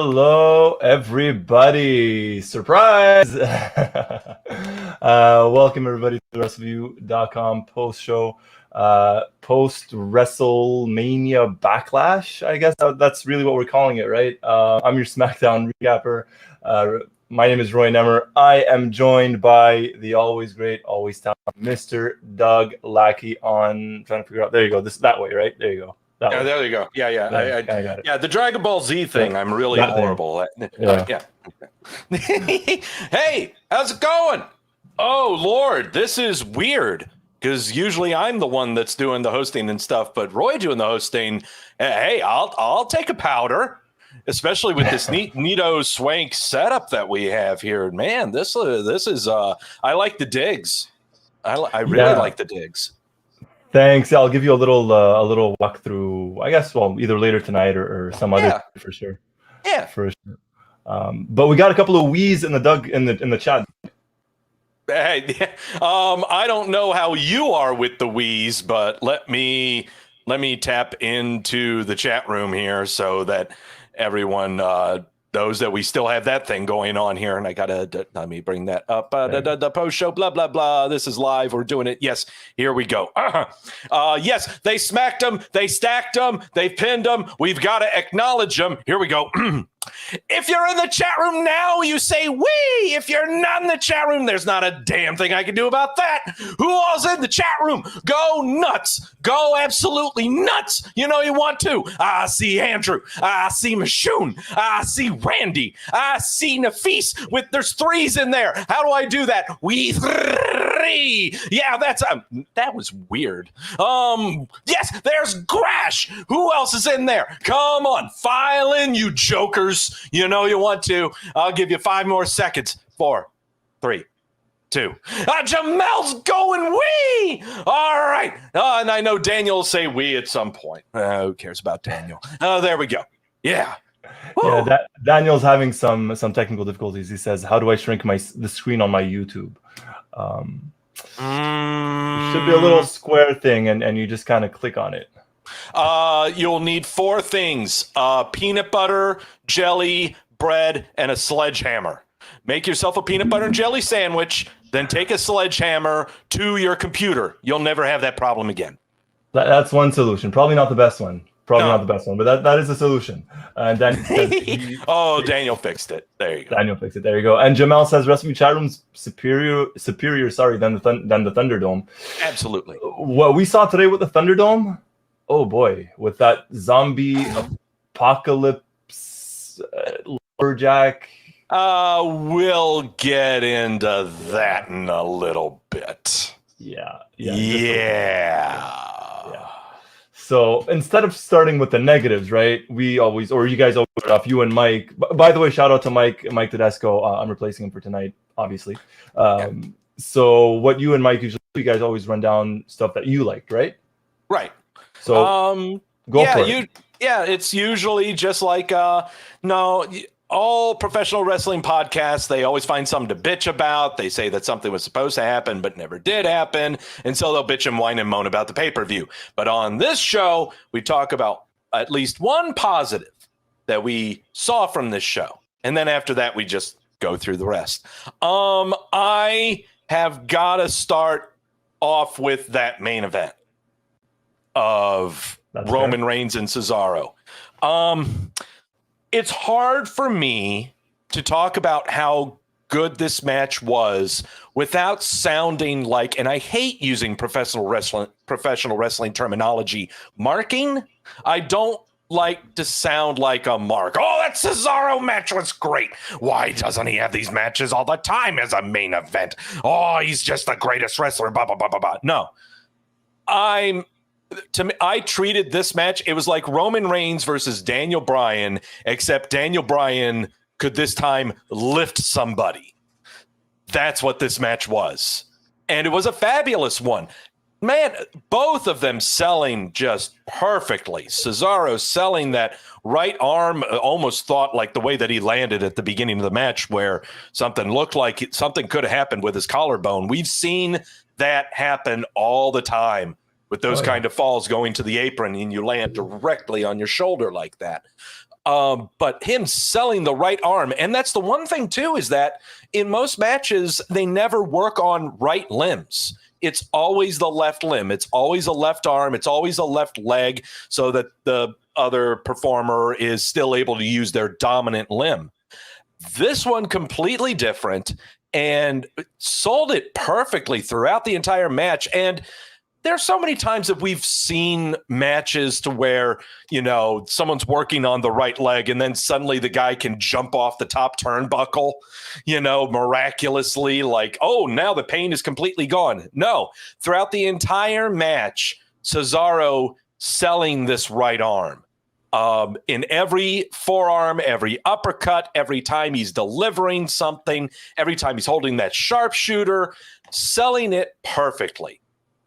Hello, everybody. Surprise! Welcome, everybody, to the Wrestleview.com post-show, post-Wrestlemania Backlash. I guess that's really what we're calling it, right? I'm your SmackDown recapper. My name is Roy Nemer. I am joined by the always great, always talented Mr. Doug Lackey on... trying to figure out... There you go. That way, right? There you go. Yeah, there you go. Yeah. I got it. Yeah, the Dragon Ball Z thing, I'm really horrible. Yeah. Hey, how's it going? Oh, Lord, this is weird because usually I'm the one that's doing the hosting and stuff, but Roy doing the hosting. Hey, I'll take a powder, especially with this neato swank setup that we have here. Man, this is I like the digs. I really like the digs. Thanks. I'll give you a little walkthrough. I guess, well, either later tonight or some other for sure. Yeah, for sure. But we got a couple of wheeze in the chat. Hey, I don't know how you are with the wheeze, but let me tap into the chat room here so that everyone knows that we still have that thing going on here. And I gotta let me bring that up. The post show, blah blah blah. This is live. We're doing it. Yes, here we go. Yes, they smacked them. They stacked them. They pinned them. We've got to acknowledge them. Here we go. If you're in the chat room now, you say "wee." If you're not in the chat room, there's not a damn thing I can do about that. Who all's in the chat room? Go nuts. Go absolutely nuts. You know you want to. I see Andrew. I see Mashoon. I see Randy. I see Nafis. There's threes in there. How do I do that? We three. Yeah, that was weird. Yes, there's Grash. Who else is in there? Come on, file in, you jokers. You know you want to. I'll give you 5 more seconds. 4, 3, 2. Jamel's going wee. All right. And I know Daniel will say wee at some point. Who cares about Daniel? Oh, there we go. Yeah. Woo. Yeah. Daniel's having some technical difficulties. He says, "How do I shrink the screen on my YouTube?" It should be a little square thing, and you just kind of click on it. You'll need 4 things: peanut butter, jelly, bread, and a sledgehammer. Make yourself a peanut butter and jelly sandwich, then take a sledgehammer to your computer. You'll never have that problem again. That's one solution. Probably not the best one. Not the best one, but that is a solution. And Daniel fixed it. There you go. Daniel fixed it. There you go. And Jamel says Wrestleview chat room's superior. Sorry, than the Thunderdome. Absolutely. What we saw today with the Thunderdome. Oh boy, with that zombie apocalypse Lumberjack. We'll get into that in a little bit. Yeah. So instead of starting with the negatives, right? You guys always start off, you and Mike. By the way, shout out to Mike Tedesco. I'm replacing him for tonight, obviously. So what you and Mike usually, you guys always run down stuff that you liked, right? Right. So go for it. It's usually just like all professional wrestling podcasts, they always find something to bitch about. They say that something was supposed to happen but never did happen, and so they'll bitch and whine and moan about the pay-per-view. But on this show, we talk about at least one positive that we saw from this show, and then after that, we just go through the rest. I have got to start off with that main event of Roman Reigns and Cesaro. It's hard for me to talk about how good this match was without sounding like, and I hate using professional wrestling terminology, marking. I don't like to sound like a mark. Oh, that Cesaro match was great. Why doesn't he have these matches all the time as a main event? Oh, he's just the greatest wrestler, blah, blah, blah, blah, blah. No. I treated this match, it was like Roman Reigns versus Daniel Bryan, except Daniel Bryan could this time lift somebody. That's what this match was. And it was a fabulous one. Man, both of them selling just perfectly. Cesaro selling that right arm, almost thought like the way that he landed at the beginning of the match where something looked like something could have happened with his collarbone. We've seen that happen all the time. With those kind of falls going to the apron and you land directly on your shoulder like that. But him selling the right arm, and that's the one thing too, is that in most matches, they never work on right limbs. It's always the left limb. It's always a left arm. It's always a left leg, so that the other performer is still able to use their dominant limb. This one completely different, and sold it perfectly throughout the entire match. And there's so many times that we've seen matches to where, someone's working on the right leg and then suddenly the guy can jump off the top turnbuckle, miraculously, like, oh, now the pain is completely gone. No, throughout the entire match, Cesaro selling this right arm. In every forearm, every uppercut, every time he's delivering something, every time he's holding that sharpshooter, selling it perfectly.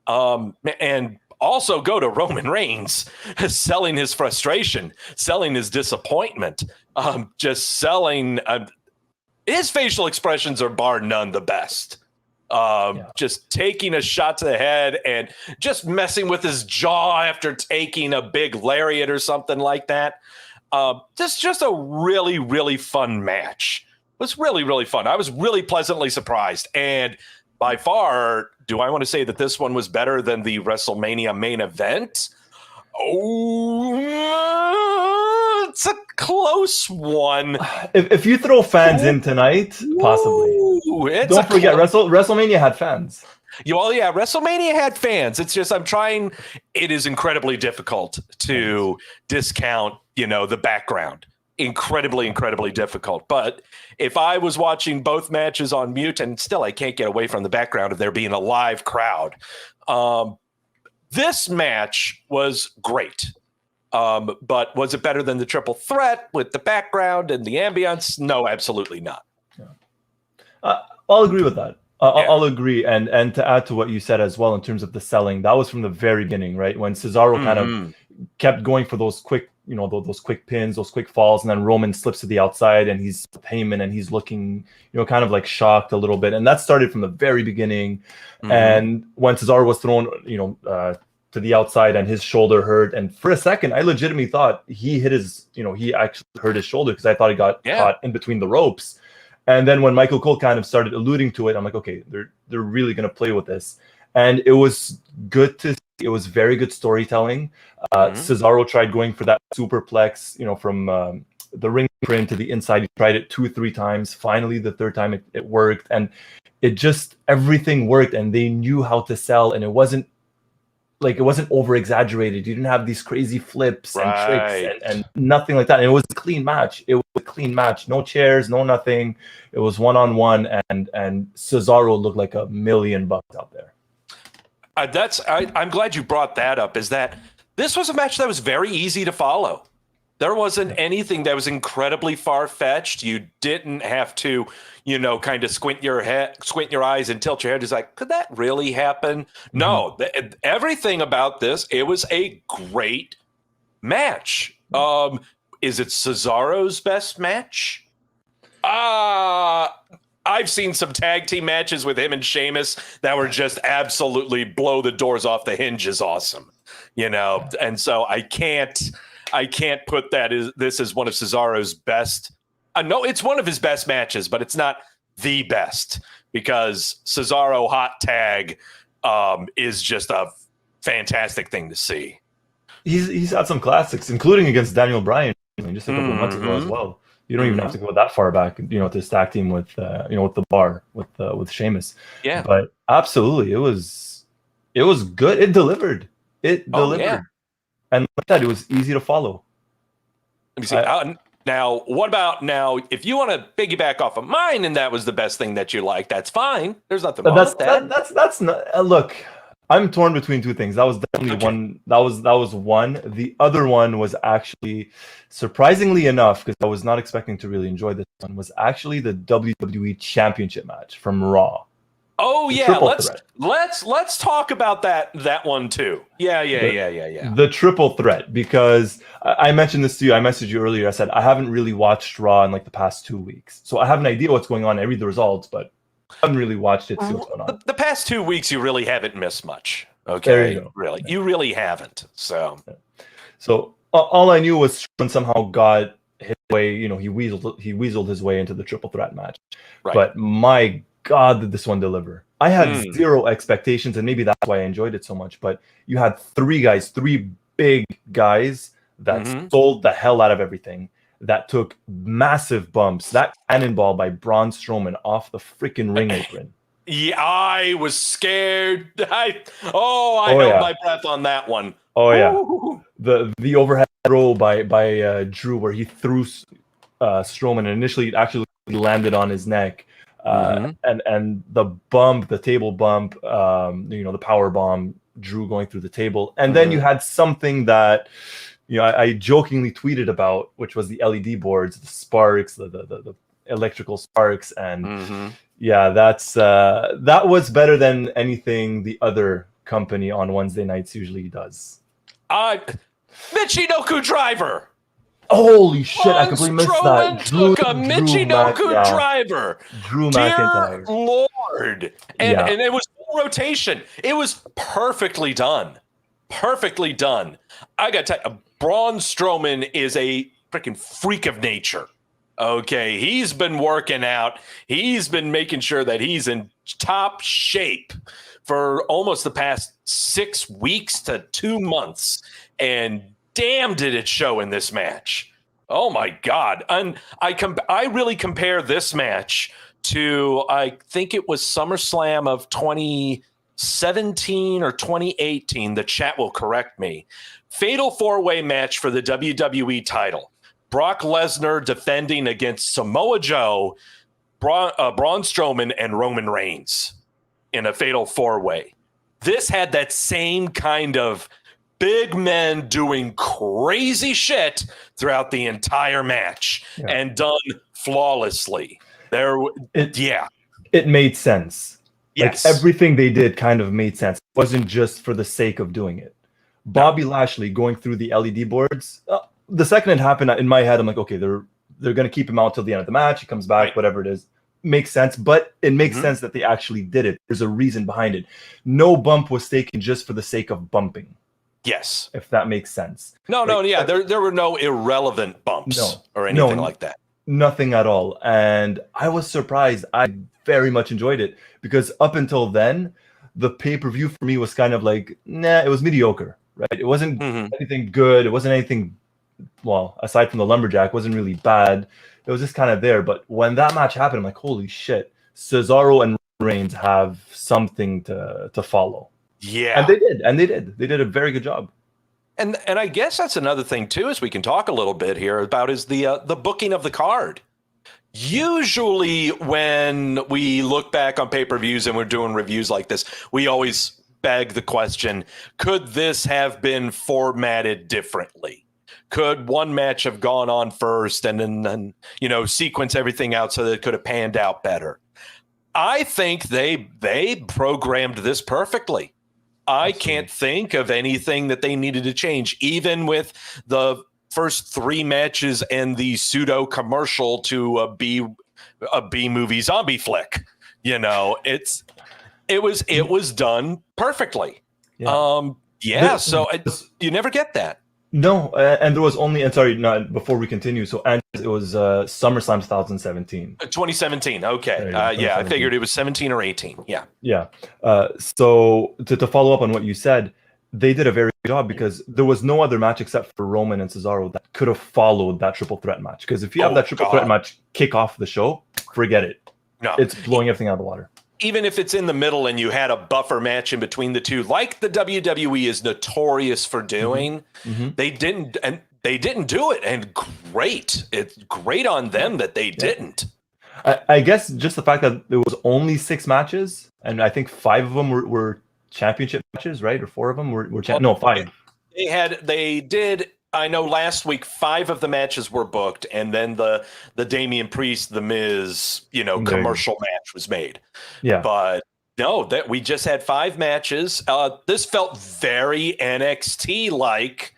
And also go to Roman Reigns, selling his frustration, selling his disappointment, just selling his facial expressions are bar none the best. Just taking a shot to the head and just messing with his jaw after taking a big lariat or something like that. Just a really, really fun match. It was really, really fun. I was really pleasantly surprised. And by far, do I want to say that this one was better than the WrestleMania main event? Oh, it's a close one. If you throw fans in tonight, possibly. Don't forget, WrestleMania had fans. WrestleMania had fans. It's just it is incredibly difficult to discount, the background. Incredibly, incredibly difficult. But if I was watching both matches on mute, and still I can't get away from the background of there being a live crowd, this match was great. But was it better than the triple threat with the background and the ambience? No, absolutely not. I'll agree with that. I'll agree. And to add to what you said as well in terms of the selling, that was from the very beginning, right? When Cesaro kind of kept going for those quick, those quick pins, those quick falls, and then Roman slips to the outside and he's Heyman and he's looking, kind of like shocked a little bit. And that started from the very beginning. And when Cesaro was thrown, to the outside and his shoulder hurt, and for a second, I legitimately thought he hit his, he actually hurt his shoulder because I thought he got caught in between the ropes. And then when Michael Cole kind of started alluding to it, I'm like, okay, they're really going to play with this. And it was good to see. It was very good storytelling. Cesaro tried going for that superplex, from the ring apron to the inside. He tried it 2-3 times. Finally, the third time it worked. And everything worked. And they knew how to sell. And it wasn't over exaggerated. You didn't have these crazy flips and tricks and nothing like that. And it was a clean match. No chairs, no nothing. It was one-on-one, and Cesaro looked like $1 million out there. I'm glad you brought that up. Is that this was a match that was very easy to follow. There wasn't anything that was incredibly far-fetched. You didn't have to, kind of squint your eyes and tilt your head. It's like, could that really happen? No, everything about this, it was a great match. Is it Cesaro's best match? I've seen some tag team matches with him and Sheamus that were just absolutely blow the doors off the hinges awesome, and so I can't put this as one of Cesaro's best. No, it's one of his best matches, but it's not the best, because Cesaro hot tag is just a fantastic thing to see. He's had some classics, including against Daniel Bryan just a couple of months ago as well. You don't even have to go that far back, to his tag team with the Bar with Sheamus. Yeah, but absolutely, it was good. It delivered. Yeah. And like that, it was easy to follow. Let me see. Now, what about if you want to piggyback off of mine and that was the best thing that you liked, that's fine. There's nothing wrong with that. That's not. Look, I'm torn between two things. That was definitely one. That was one. The other one was actually, surprisingly enough, because I was not expecting to really enjoy this one, was actually the WWE Championship match from Raw. Oh yeah, let's talk about that one too. Yeah. The triple threat, because I mentioned this to you. I messaged you earlier. I said I haven't really watched Raw in like the past 2 weeks, so I have an idea what's going on. I read the results, but I haven't really watched it. See what's going on. The past 2 weeks, you really haven't missed much. Okay, there you go. You really haven't. So all I knew was Strowman somehow got way, he weaseled his way into the triple threat match. Right. But my God, did this one deliver. I had zero expectations, and maybe that's why I enjoyed it so much. But you had three big guys that sold the hell out of everything, that took massive bumps. That cannonball by Braun Strowman off the freaking ring apron. Yeah, I was scared. I held my breath on that one. Oh yeah, the overhead throw by Drew, where he threw Strowman, and initially it actually landed on his neck. And the table bump, the power bomb, Drew going through the table, and then you had something that I jokingly tweeted about, which was the LED boards, the sparks, the electrical sparks, and that was better than anything the other company on Wednesday nights usually does. Michinoku driver. Holy shit, I completely missed that. Took a Michinoku driver. Drew McIntyre. McIntyre. Lord. And it was full rotation. It was perfectly done. Perfectly done. I got to tell you, Braun Strowman is a freaking freak of nature. Okay, he's been working out. He's been making sure that he's in top shape for almost the past 6 weeks to 2 months. And damn, did it show in this match. Oh, my God. And I really compare this match to, I think it was SummerSlam of 2017 or 2018. The chat will correct me. Fatal 4-way match for the WWE title. Brock Lesnar defending against Samoa Joe, Braun Strowman, and Roman Reigns in a fatal 4-way. This had that same kind of big men doing crazy shit throughout the entire match and done flawlessly. It made sense. Yes. Like everything they did kind of made sense. It wasn't just for the sake of doing it. Bobby Lashley going through the LED boards. The second it happened, in my head, I'm like, okay, they're going to keep him out till the end of the match. He comes back, whatever it is. Makes sense, but it makes sense that they actually did it. There's a reason behind it. No bump was taken just for the sake of bumping. Yes. If that makes sense. There were no irrelevant bumps or anything like that. Nothing at all. And I was surprised. I very much enjoyed it because up until then, the pay-per-view for me was kind of like, it was mediocre, right? It wasn't anything good. It wasn't anything, aside from the Lumberjack, it wasn't really bad. It was just kind of there. But when that match happened, I'm like, holy shit, Cesaro and Reigns have something to follow. Yeah. And they did. They did a very good job. And I guess that's another thing too, is we can talk a little bit here about is the booking of the card. Usually when we look back on pay-per-views and we're doing reviews like this, we always beg the question, could this have been formatted differently? Could one match have gone on first and then sequence everything out so that it could have panned out better? I think they programmed this perfectly. I can't think of anything that they needed to change, even with the first 3 matches and the pseudo commercial to a B movie zombie flick. It was done perfectly. So you never get that. No, and there was only, and sorry, before we continue, so it was SummerSlam 2017. 2017, okay. I figured it was 17 or 18, yeah. So to follow up on what you said, they did a very good job because there was no other match except for Roman and Cesaro that could have followed that triple threat match. Because if you have that triple threat match kick off the show, forget it. No. It's blowing everything out of the water. Even if it's in the middle and you had a buffer match in between the two, like the WWE is notorious for doing, they didn't do it. And it's great on them that they didn't. I guess just the fact that there was only 6 matches, and I think 5 of them were championship matches, right? Or 4 of them were 5. They did. I know last week 5 of the matches were booked, and then the Damian Priest, the Miz, commercial match was made. Yeah, but no, that we just had 5 matches. This felt very NXT like,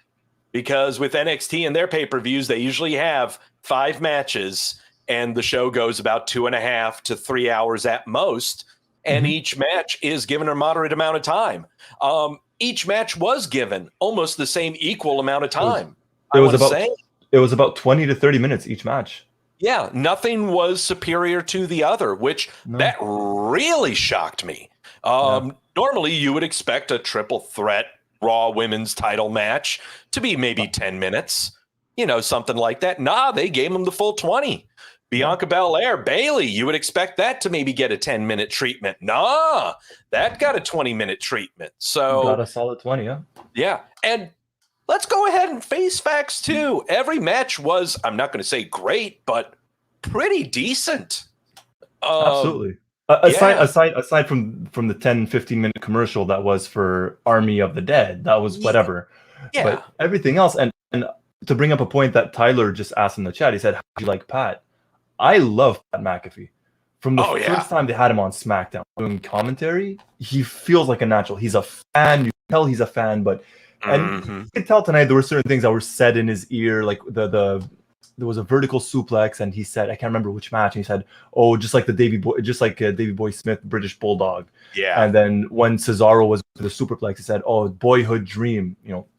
because with NXT and their pay-per-views, they usually have 5 matches, and the show goes about 2.5 to 3 hours at most, and each match is given a moderate amount of time. Each match was given almost the same equal amount of time. It was about It was about 20 to 30 minutes each match. Yeah, nothing was superior to the other, which that really shocked me. Normally, you would expect a triple threat Raw women's title match to be maybe 10 minutes, something like that. Nah, they gave them the full 20. Bianca Belair, Bailey, you would expect that to maybe get a 10-minute treatment. Nah, that got a 20-minute treatment. So got a solid 20, yeah. Yeah, and let's go ahead and face facts too. Every match was, I'm not going to say great, but pretty decent. Absolutely. Aside from the 10-15 minute commercial that was for Army of the Dead, that was whatever. Yeah. But everything else, and to bring up a point that Tyler just asked in the chat, he said, "How do you like Pat?" I love Pat McAfee. From the first time they had him on SmackDown doing commentary, he feels like a natural. He's a fan. You can tell he's a fan, but and you can tell tonight there were certain things that were said in his ear, like there was a vertical suplex, and he said, I can't remember which match, and he said, "Oh, just like Davey Boy Smith, British Bulldog." Yeah. And then when Cesaro was the superplex, he said, "Oh, boyhood dream,"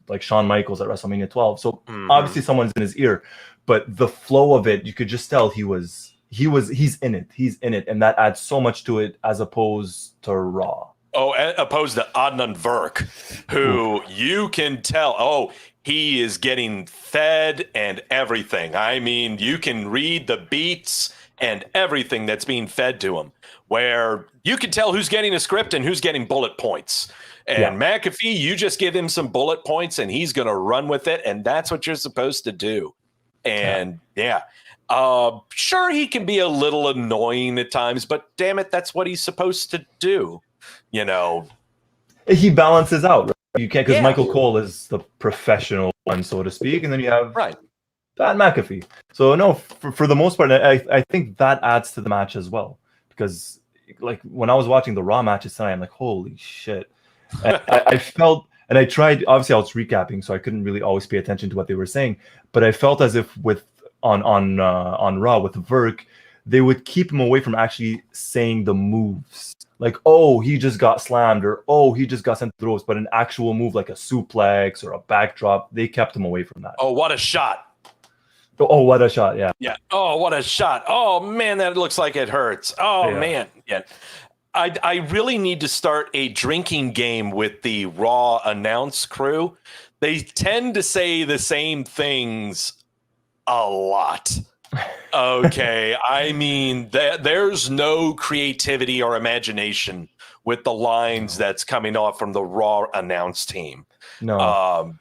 like Shawn Michaels at WrestleMania 12. So obviously someone's in his ear, but the flow of it, you could just tell he's in it, and that adds so much to it as opposed to Raw. Oh, opposed to Adnan Virk, who you can tell, he is getting fed and everything. I mean, you can read the beats and everything that's being fed to him, where you can tell who's getting a script and who's getting bullet points. And McAfee, you just give him some bullet points and he's going to run with it. And that's what you're supposed to do. And sure, he can be a little annoying at times, but damn it, that's what he's supposed to do. He balances out, right? You can't, because Michael Cole is the professional one, so to speak, and then you have Pat McAfee. So no, for the most part, I think that adds to the match as well, because like when I was watching the Raw matches tonight, I'm like, holy shit. And I felt, and I tried, obviously I was recapping, so I couldn't really always pay attention to what they were saying, but I felt as if on Raw with Virk, they would keep him away from actually saying the moves. Like, oh, he just got slammed, or oh, he just got sent to the ropes, but an actual move like a suplex or a backdrop, they kept him away from that. Oh, what a shot. Oh, what a shot, yeah. Yeah. Oh, what a shot. Oh, man, that looks like it hurts. Oh, man. Yeah. I really need to start a drinking game with the Raw announce crew. They tend to say the same things a lot. Okay, I mean, there's no creativity or imagination with the lines that's coming off from the Raw announce team. No.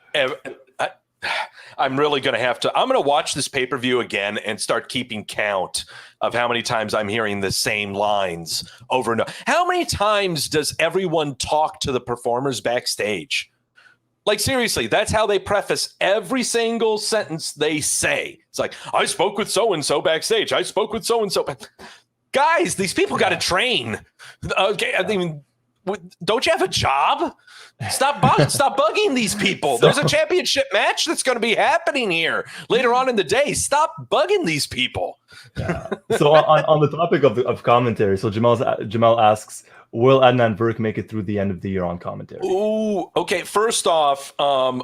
I'm really going to have to. I'm going to watch this pay-per-view again and start keeping count of how many times I'm hearing the same lines over and over. How many times does everyone talk to the performers backstage? Like, seriously, that's how they preface every single sentence they say. It's like, I spoke with so-and-so backstage. I spoke with so-and-so. Guys, these people got to train. Okay, I mean, don't you have a job? Stop bugging these people. There's a championship match that's going to be happening here later on in the day. Stop bugging these people. Yeah. So on the topic of commentary, so Jamal asks, will Adnan Virk make it through the end of the year on commentary? Ooh, okay. First off,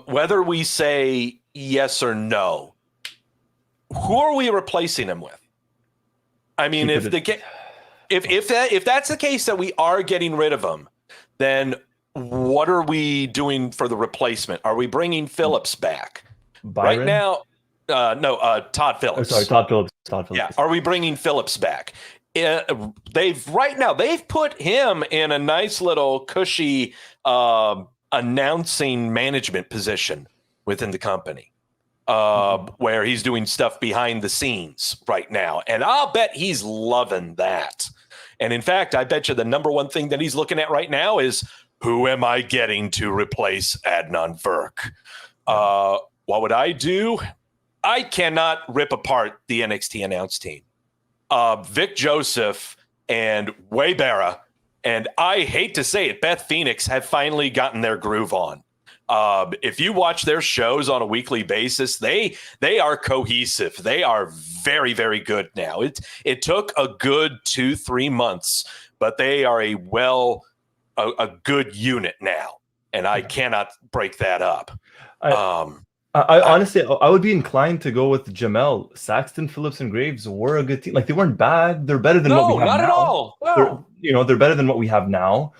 whether we say yes or no, who are we replacing him with? I mean, if that's the case that we are getting rid of him, then what are we doing for the replacement? Are we bringing Phillips back? Byron? Right now? No, Todd Phillips. Oh, sorry, Todd Phillips. Yeah, are we bringing Phillips back? They've put him in a nice little cushy announcing management position within the company, where he's doing stuff behind the scenes right now, and I'll bet he's loving that. And in fact, I bet you the number one thing that he's looking at right now is, who am I getting to replace Adnan Virk? What would I do? I cannot rip apart the NXT announce team. Vic Joseph and Waybarra, and I hate to say it, Beth Phoenix have finally gotten their groove on. If you watch their shows on a weekly basis, they are cohesive. They are very, very good now. It took a good 2-3 months, but they are a good unit now, and I cannot break that up. I honestly, I would be inclined to go with Jamel. Saxton, Phillips, and Graves were a good team. Like, they weren't bad. They're better than what we No, have not now. at all. No. They're better than what we have now.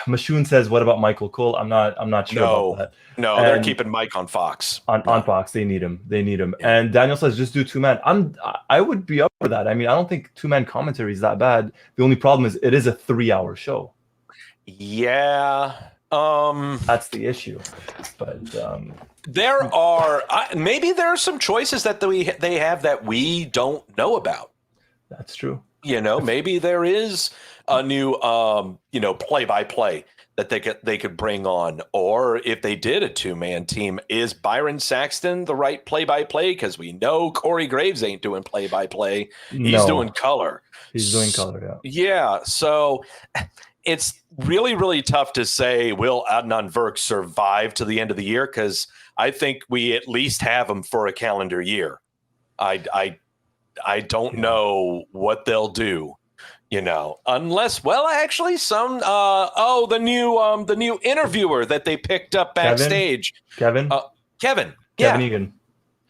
Mashoon says, "What about Michael Cole?" I'm not sure about that. No, And they're keeping Mike on Fox. on Fox, they need him. Yeah. Yeah. And Daniel says, "Just do 2-man." I would be up for that. I mean, I don't think 2-man commentary is that bad. The only problem is it is a 3-hour show. Yeah. That's the issue. But there are maybe there are some choices that they have that we don't know about. that's true. Maybe there is a new play-by-play that they could bring on, or if they did a 2-man team, is Byron Saxton the right play-by-play? Because we know Corey Graves ain't doing play-by-play. He's doing color. He's doing color, yeah. Yeah, so it's really, really tough to say, will Adnan Virk survive to the end of the year? Because I think we at least have him for a calendar year. I don't know what they'll do, unless, well, actually some, the new interviewer that they picked up backstage. Kevin Egan.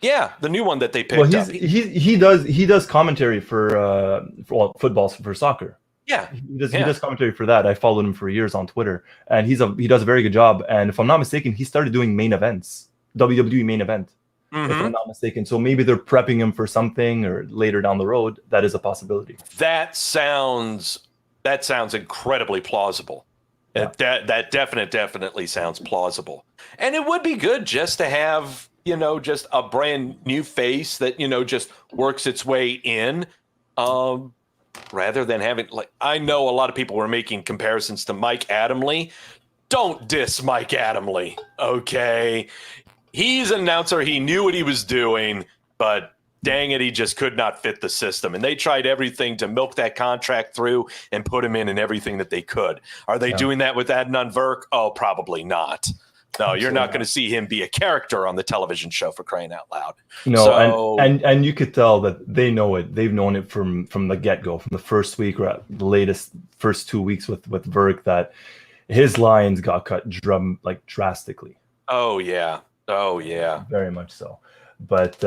Yeah, the new one that they picked up. He does commentary for football, for soccer. Yeah, he does commentary for that. I followed him for years on Twitter, and he does a very good job. And if I'm not mistaken, he started doing main events, WWE main event. If I'm not mistaken. So maybe they're prepping him for something, or later down the road, that is a possibility. That sounds incredibly plausible. Yeah. That definitely sounds plausible. And it would be good just to have, just a brand new face that, just works its way in, rather than having, like, I know a lot of people were making comparisons to Mike Adamle. Don't diss Mike Adamle, okay? He's an announcer. He knew what he was doing, but dang it, he just could not fit the system. And they tried everything to milk that contract through and put him in everything that they could. Are they doing that with Adnan Virk? Oh, probably not. No, you're not going to see him be a character on the television show, for crying out loud. No, and you could tell that they know it. They've known it from the get-go, from the first week or at the latest first 2 weeks with Virk, that his lines got cut drastically. Oh yeah. Very much so. But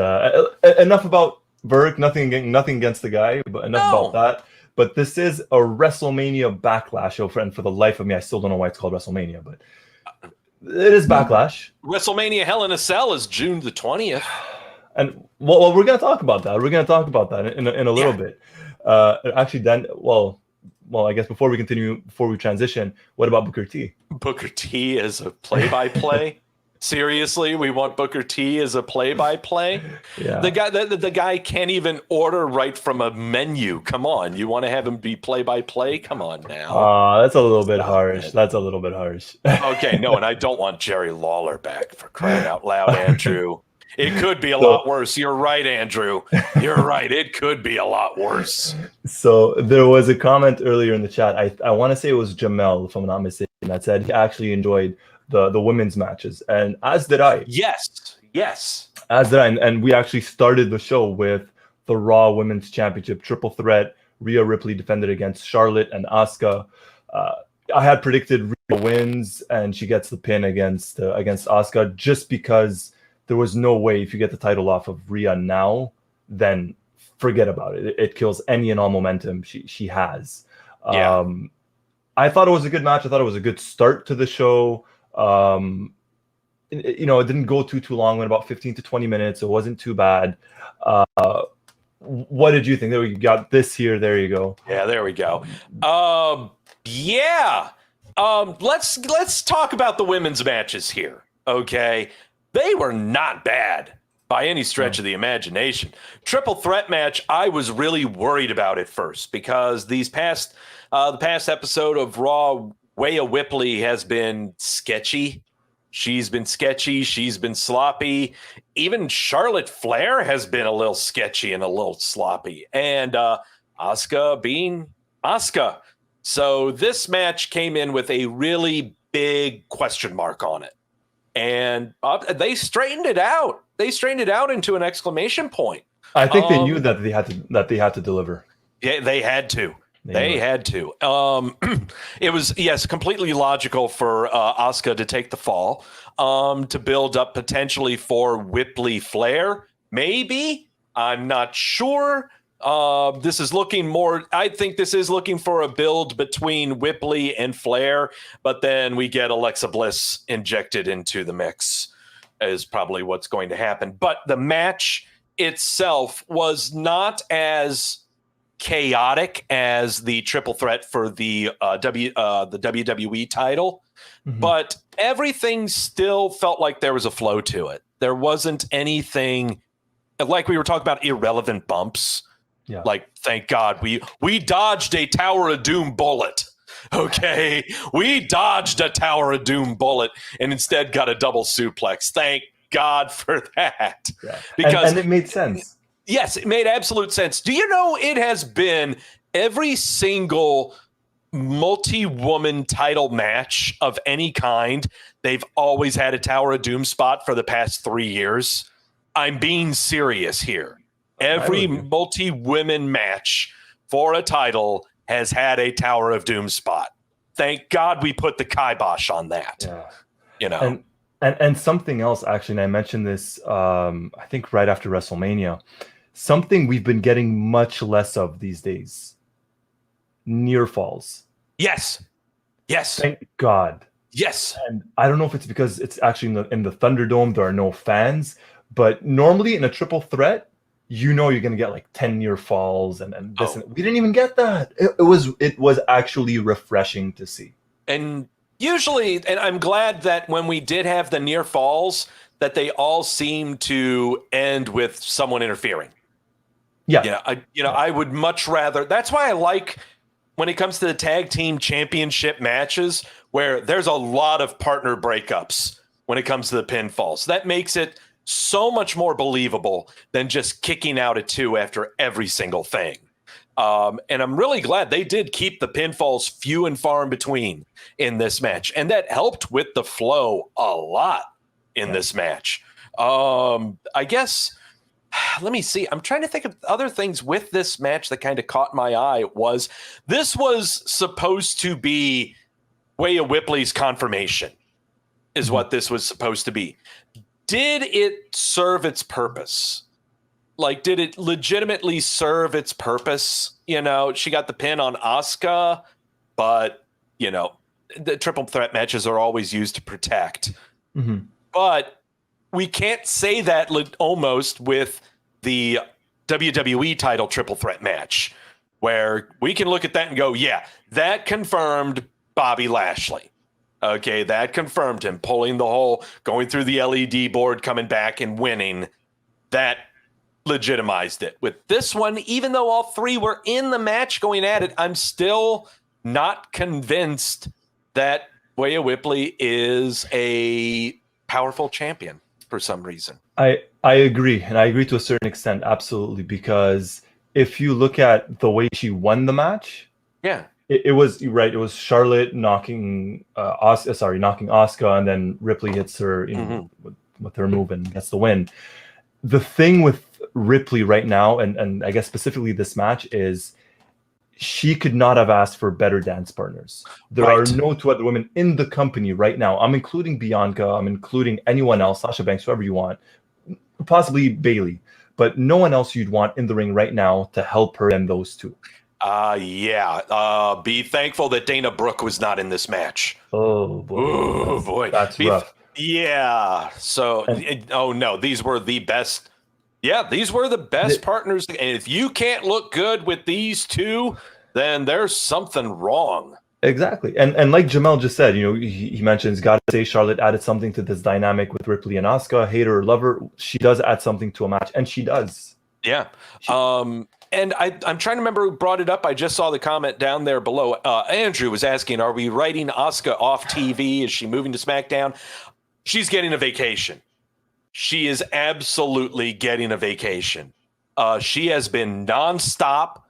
enough about Virk. Nothing against the guy, but enough about that. But this is a WrestleMania Backlash show, and for the life of me, I still don't know why it's called WrestleMania, but it is Backlash. WrestleMania Hell in a Cell is June the 20th. And well, we're going to talk about that. We're going to talk about that in a little bit. Actually, then, well, I guess before we transition, what about Booker T? Booker T as a play-by-play? Seriously, we want Booker T as a play-by-play? Yeah. The guy can't even order right from a menu. Come on, you want to have him be play-by-play? Come on now. That's a little bit harsh. That's a little bit harsh. Okay, no, and I don't want Jerry Lawler back, for crying out loud, Andrew. It could be a lot worse. You're right, Andrew. You're right. It could be a lot worse. So there was a comment earlier in the chat. I want to say it was Jamel, if I'm not mistaken, that said he actually enjoyed the women's matches, and as did I. Yes. As did I, and we actually started the show with the Raw Women's Championship triple threat. Rhea Ripley defended against Charlotte and Asuka. I had predicted Rhea wins, and she gets the pin against Asuka, just because there was no way, if you get the title off of Rhea now, then forget about it. It kills any and all momentum she has. Yeah. I thought it was a good match. I thought it was a good start to the show. It didn't go too long. Went about 15 to 20 minutes. It wasn't too bad. What did you think? There we got this here. There you go. Yeah, there we go. Let's talk about the women's matches here. Okay, they were not bad by any stretch of the imagination. Triple threat match, I was really worried about at first, because the past episode of Raw, Rhea Ripley has been sketchy. She's been sketchy. She's been sloppy. Even Charlotte Flair has been a little sketchy and a little sloppy. And Asuka being Asuka. So this match came in with a really big question mark on it. And they straightened it out. They straightened it out into an exclamation point. I think they knew that they had to deliver. Yeah, they had to. They had to. It was, yes, completely logical for Asuka to take the fall, to build up potentially for Whipley Flair. Maybe. I'm not sure. This is looking more, I think this is looking for a build between Whipley and Flair, but then we get Alexa Bliss injected into the mix is probably what's going to happen. But the match itself was not as chaotic as the triple threat for the WWE title, but everything still felt like there was a flow to it. There wasn't anything like we were talking about irrelevant bumps. Yeah. Like, thank God we dodged a Tower of Doom bullet. Okay, we dodged a Tower of Doom bullet and instead got a double suplex. Thank God for that. Yeah. Because and it made sense. Yes, it made absolute sense. Do you know it has been every single multi-woman title match of any kind? They've always had a Tower of Doom spot for the past 3 years. I'm being serious here. Every multi-women match for a title has had a Tower of Doom spot. Thank God we put the kibosh on that. Yeah. You know. And something else, actually, and I mentioned this, I think right after WrestleMania, something we've been getting much less of these days. Near falls. Yes. Thank God. Yes. And I don't know if it's because it's actually in the Thunderdome, there are no fans, but normally in a triple threat, you know you're going to get like 10 near falls and this. And we didn't even get that. It was actually refreshing to see. And usually, and I'm glad that when we did have the near falls, that they all seemed to end with someone interfering. Yeah. I would much rather. That's why I like when it comes to the tag team championship matches where there's a lot of partner breakups when it comes to the pinfalls. That makes it so much more believable than just kicking out at 2 after every single thing. And I'm really glad they did keep the pinfalls few and far in between in this match. And that helped with the flow a lot in this match. I guess, let me see. I'm trying to think of other things with this match that kind of caught my eye. This was supposed to be Rhea Whipley's confirmation is what this was supposed to be. Did it serve its purpose? Like, did it legitimately serve its purpose? You know, she got the pin on Asuka, but, you know, the triple threat matches are always used to protect. But we can't say that almost with the WWE title triple threat match, where we can look at that and go, yeah, that confirmed Bobby Lashley. Okay, that confirmed him pulling the whole, going through the LED board, coming back and winning. That legitimized it. With this one, even though all three were in the match going at it, I'm still not convinced that Rhea Whipley is a powerful champion for some reason. I agree, and I agree to a certain extent, absolutely, because if you look at the way she won the match, it was right. It was Charlotte knocking Asuka, and then Ripley hits her with her move and gets the win. The thing with Ripley right now, and I guess specifically this match, is she could not have asked for better dance partners. There are no two other women in the company right now. I'm including Bianca. I'm including anyone else, Sasha Banks, whoever you want, possibly Bayley, but no one else you'd want in the ring right now to help her than those two. Be thankful that Dana Brooke was not in this match. Oh boy, that's rough. Yeah. So, no, these were the best. Yeah, these were the best partners. And if you can't look good with these two, then there's something wrong. Exactly. And like Jamel just said, he mentions, got to say, Charlotte added something to this dynamic with Ripley and Asuka. Hater or lover, she does add something to a match, and she does. Yeah. And I'm trying to remember who brought it up. I just saw the comment down there below. Andrew was asking, are we writing Asuka off TV? Is she moving to SmackDown? She's getting a vacation. She is absolutely getting a vacation. She has been nonstop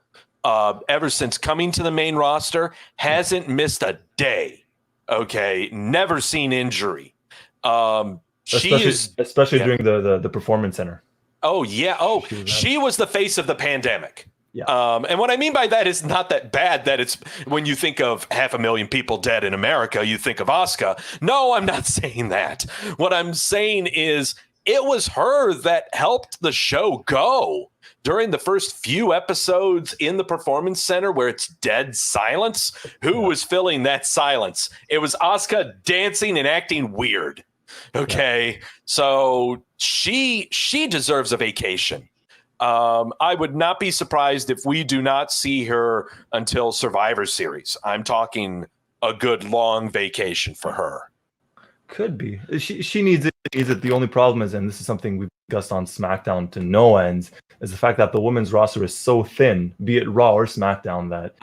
ever since coming to the main roster, hasn't missed a day. Okay. Never seen injury. Especially during the Performance Center. Oh, yeah. Oh, she was the face of the pandemic. Yeah. And what I mean by that is not that bad that it's when you think of 500,000 people dead in America, you think of Asuka. No, I'm not saying that. What I'm saying is it was her that helped the show go during the first few episodes in the Performance Center where it's dead silence. Who was filling that silence? It was Asuka dancing and acting weird. Okay. So she deserves a vacation. I would not be surprised if we do not see her until Survivor Series. I'm talking a good long vacation for her. Could be. She needs it. The only problem is, and this is something we've discussed on SmackDown to no ends, is the fact that the women's roster is so thin, be it Raw or SmackDown, that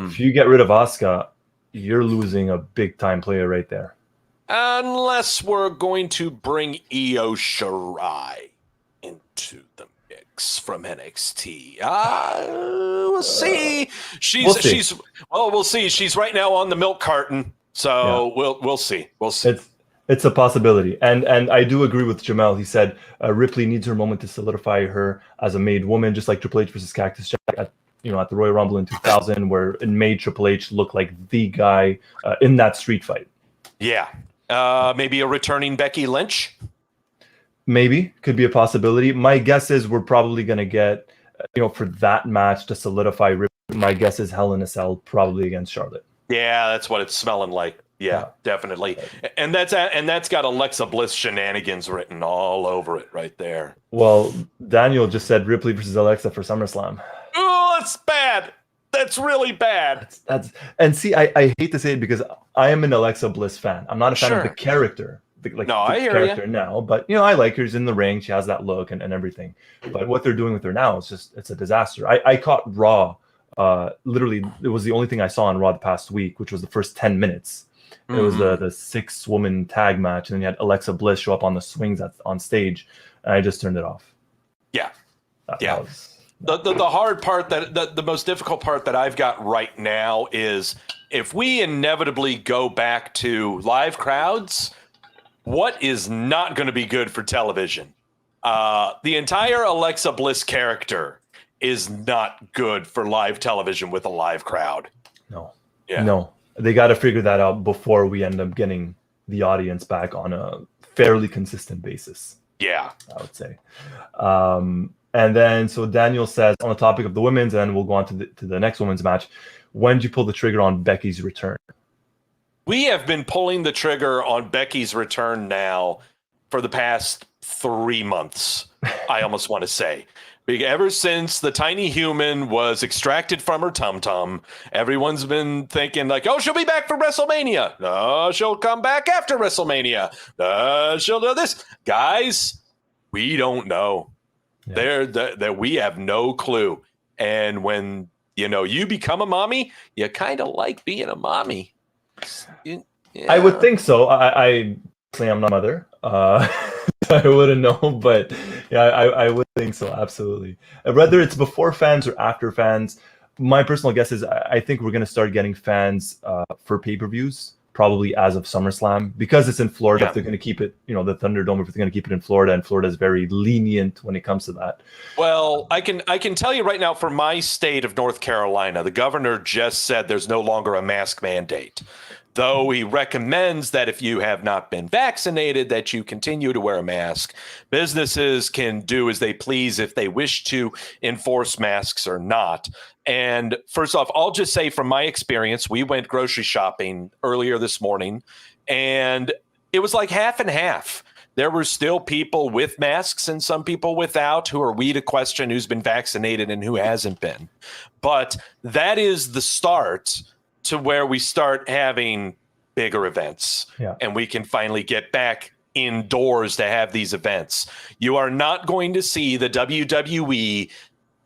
if you get rid of Asuka, you're losing a big time player right there. Unless we're going to bring Io Shirai into the mix from NXT. We'll see. We'll see. She's right now on the milk carton. So we'll see. We'll see. It's a possibility. And I do agree with Jamel. He said Ripley needs her moment to solidify her as a made woman, just like Triple H versus Cactus Jack at the Royal Rumble in 2000, where it made Triple H look like the guy in that street fight. Yeah. Maybe a returning Becky Lynch? Maybe. Could be a possibility. My guess is we're probably going to get, for that match to solidify Ripley, my guess is Hell in a Cell probably against Charlotte. Yeah, that's what it's smelling like. Yeah, definitely. And that's got Alexa Bliss shenanigans written all over it right there. Well, Daniel just said Ripley versus Alexa for SummerSlam. Oh, that's bad. That's really bad. And see, I hate to say it because I am an Alexa Bliss fan. I'm not a fan of the character. I hear character now, but I like her. She's in the ring. She has that look and everything. But what they're doing with her now is it's a disaster. I caught Raw. Literally, it was the only thing I saw on Raw the past week, which was the first 10 minutes. It was the 6-woman tag match, and then you had Alexa Bliss show up on the swings on stage, and I just turned it off. Yeah, The hard part, the most difficult part that I've got right now is if we inevitably go back to live crowds, what is not going to be good for television? The entire Alexa Bliss character is not good for live television with a live crowd. No. Yeah. No. They got to figure that out before we end up getting the audience back on a fairly consistent basis. Yeah. I would say. And then, so Daniel says, on the topic of the women's, and we'll go on to the next women's match, when did you pull the trigger on Becky's return? We have been pulling the trigger on Becky's return now for the past 3 months, I almost want to say. Ever since the tiny human was extracted from her tum-tum, everyone's been thinking like, oh, she'll be back for WrestleMania. No, she'll come back after WrestleMania. She'll do this. Guys, we don't know. That we have no clue. And when, you become a mommy, you kind of like being a mommy. Yeah. I would think so. I'm not a mother. I wouldn't know, but yeah, I would think so. Absolutely. Whether it's before fans or after fans, my personal guess is I think we're going to start getting fans for pay-per-views probably as of SummerSlam, because it's in Florida. If they're going to keep it, the Thunderdome, if they're going to keep it in Florida, and Florida is very lenient when it comes to that. Well, I can tell you right now, for my state of North Carolina, the governor just said there's no longer a mask mandate. Though he recommends that if you have not been vaccinated, that you continue to wear a mask. Businesses can do as they please if they wish to enforce masks or not. And first off, I'll just say from my experience, we went grocery shopping earlier this morning, and it was like half and half. There were still people with masks and some people without, who are we to question who's been vaccinated and who hasn't been. But that is the start to where we start having bigger events, and we can finally get back indoors to have these events. You are not going to see the WWE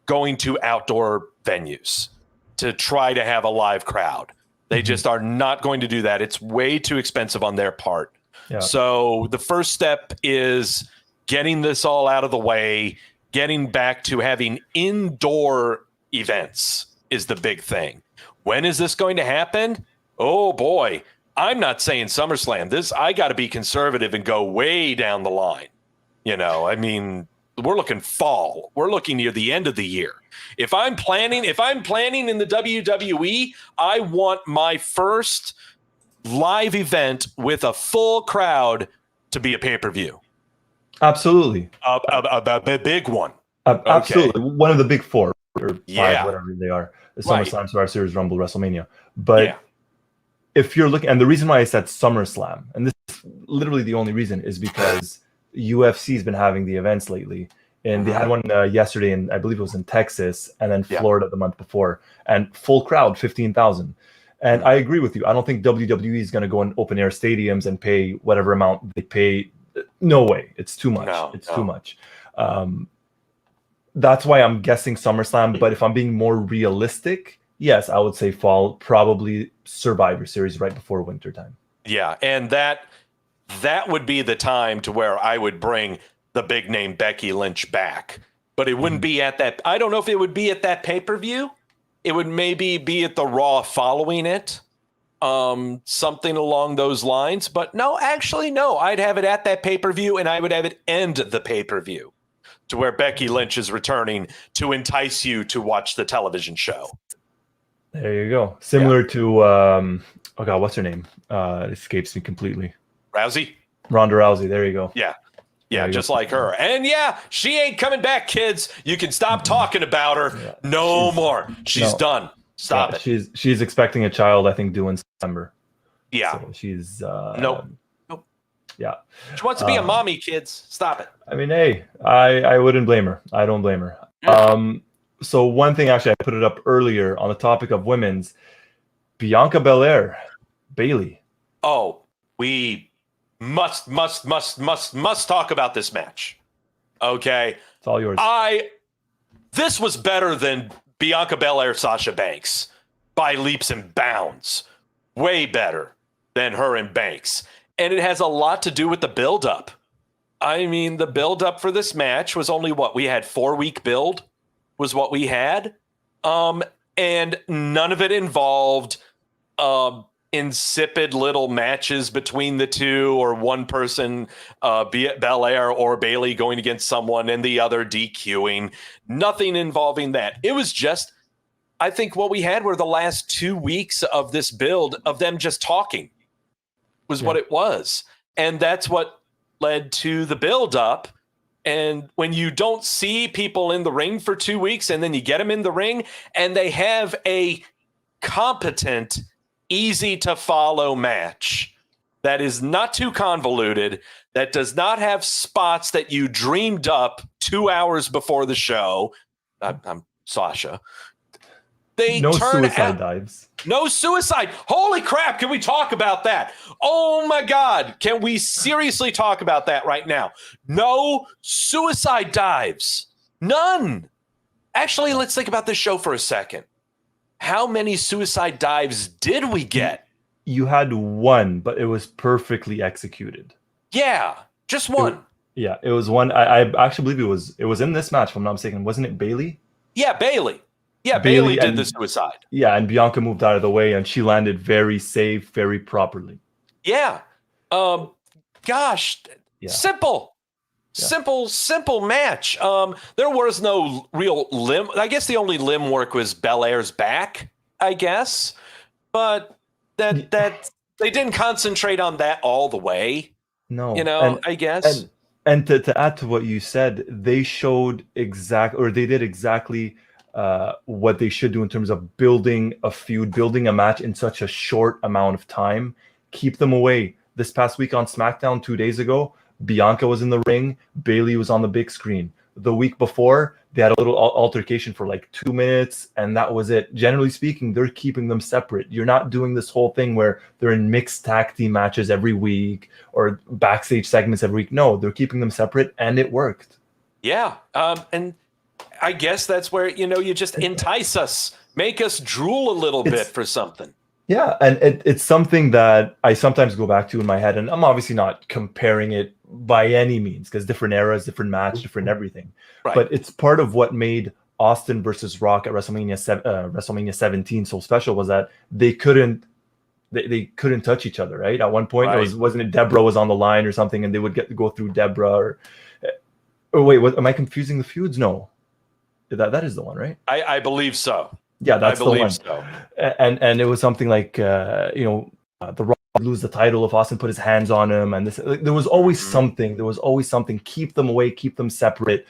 going to outdoor venues to try to have a live crowd. They just are not going to do that. It's way too expensive on their part. Yeah. So the first step is getting this all out of the way, getting back to having indoor events is the big thing. When is this going to happen? Oh boy, I'm not saying SummerSlam. I got to be conservative and go way down the line. I mean, we're looking fall. We're looking near the end of the year. If I'm planning in the WWE, I want my first live event with a full crowd to be a pay-per-view. Absolutely. A big one. Absolutely. Okay. One of the big four or five, whatever they are. SummerSlam, Survivor Series, Rumble, WrestleMania. But if you're looking, and the reason why I said SummerSlam, and this is literally the only reason, is because UFC has been having the events lately. And they had one yesterday, and I believe it was in Texas, and then Florida the month before, and full crowd, 15,000. And I agree with you. I don't think WWE is going to go in open air stadiums and pay whatever amount they pay. No way. It's too much. It's too much. That's why I'm guessing SummerSlam. But if I'm being more realistic, yes, I would say fall, probably Survivor Series right before wintertime. Yeah, and that would be the time to where I would bring the big name Becky Lynch back. But it wouldn't be at that. I don't know if it would be at that pay-per-view. It would maybe be at the Raw following it. Something along those lines. But no, actually, no. I'd have it at that pay-per-view, and I would have it end the pay-per-view to where Becky Lynch is returning to entice you to watch the television show. There you go. Similar to, oh God, what's her name? It escapes me completely. Rousey? Ronda Rousey. There you go. Yeah, just like her. And she ain't coming back, kids. You can stop talking about her. Yeah. No more. She's done. Stop it. She's expecting a child, I think, due in September. Yeah. So she's Nope. Yeah. She wants to be a mommy, kids. Stop it. I mean, hey, I wouldn't blame her. I don't blame her. So one thing, actually, I put it up earlier on the topic of women's. Bianca Belair, Bayley. Oh, we must talk about this match. Okay. It's all yours. This was better than Bianca Belair, Sasha Banks by leaps and bounds. Way better than her and Banks. And it has a lot to do with the build-up. I mean, the build-up for this match was only what? We had 4-week build was what we had. And none of it involved insipid little matches between the two or one person, be it Belair or Bayley, going against someone and the other DQing. Nothing involving that. It was just, I think what we had were the last 2 weeks of this build of them just talking was what it was. And that's what led to the build up. And when you don't see people in the ring for 2 weeks and then you get them in the ring and they have a competent, easy to follow match that is not too convoluted, that does not have spots that you dreamed up 2 hours before the show. I'm Sasha. No suicide dives. No suicide. Holy crap. Can we talk about that? Oh my God. Can we seriously talk about that right now? No suicide dives. None. Actually, let's think about this show for a second. How many suicide dives did we get? You had one, but it was perfectly executed. Yeah, just one. It was one. I actually believe it was in this match, if I'm not mistaken. Wasn't it Bayley? Yeah, Bayley. Yeah, Bayley did the suicide. Yeah, and Bianca moved out of the way, and she landed very safe, very properly. Yeah. Simple. Simple match. There was no real limb. I guess the only limb work was Belair's back, I guess. But that they didn't concentrate on that all the way. No. I guess. And to add to what you said, they showed they did exactly what they should do in terms of building a feud, building a match in such a short amount of time. Keep them away. This past week on SmackDown 2 days ago, Bianca was in the ring. Bayley was on the big screen. The week before, they had a little altercation for like 2 minutes, and that was it. Generally speaking, they're keeping them separate. You're not doing this whole thing where they're in mixed tag team matches every week or backstage segments every week. No, they're keeping them separate, and it worked. Yeah, and I guess that's where, you just entice us, make us drool a little bit for something. Yeah, and it's something that I sometimes go back to in my head, and I'm obviously not comparing it by any means because different eras, different match, different everything. Right. But it's part of what made Austin versus Rock at WrestleMania 17 so special was that they couldn't touch each other, right? At one point, wasn't it Deborah was on the line or something, and they would go through Deborah Or wait, what? Am I confusing the feuds? No, that is the one, right? I believe so. Yeah, that's the one. So. And it was something like the Rock would lose the title if Austin put his hands on him, and this there was always something. There was always something. Keep them away, keep them separate,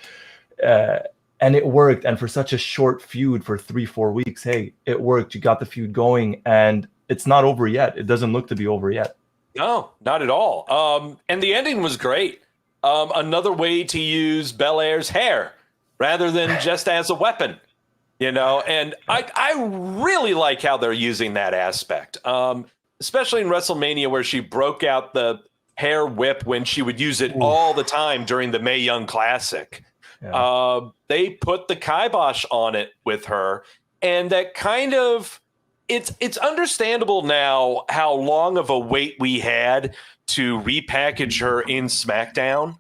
and it worked. And for such a short feud for 3-4 weeks, hey, it worked. You got the feud going, and it's not over yet. It doesn't look to be over yet. No, not at all. And the ending was great. Another way to use Belair's hair rather than just as a weapon. And I really like how they're using that aspect, especially in WrestleMania, where she broke out the hair whip when she would use it all the time during the Mae Young Classic. Yeah. They put the kibosh on it with her, and that kind of it's understandable now how long of a wait we had to repackage her in SmackDown.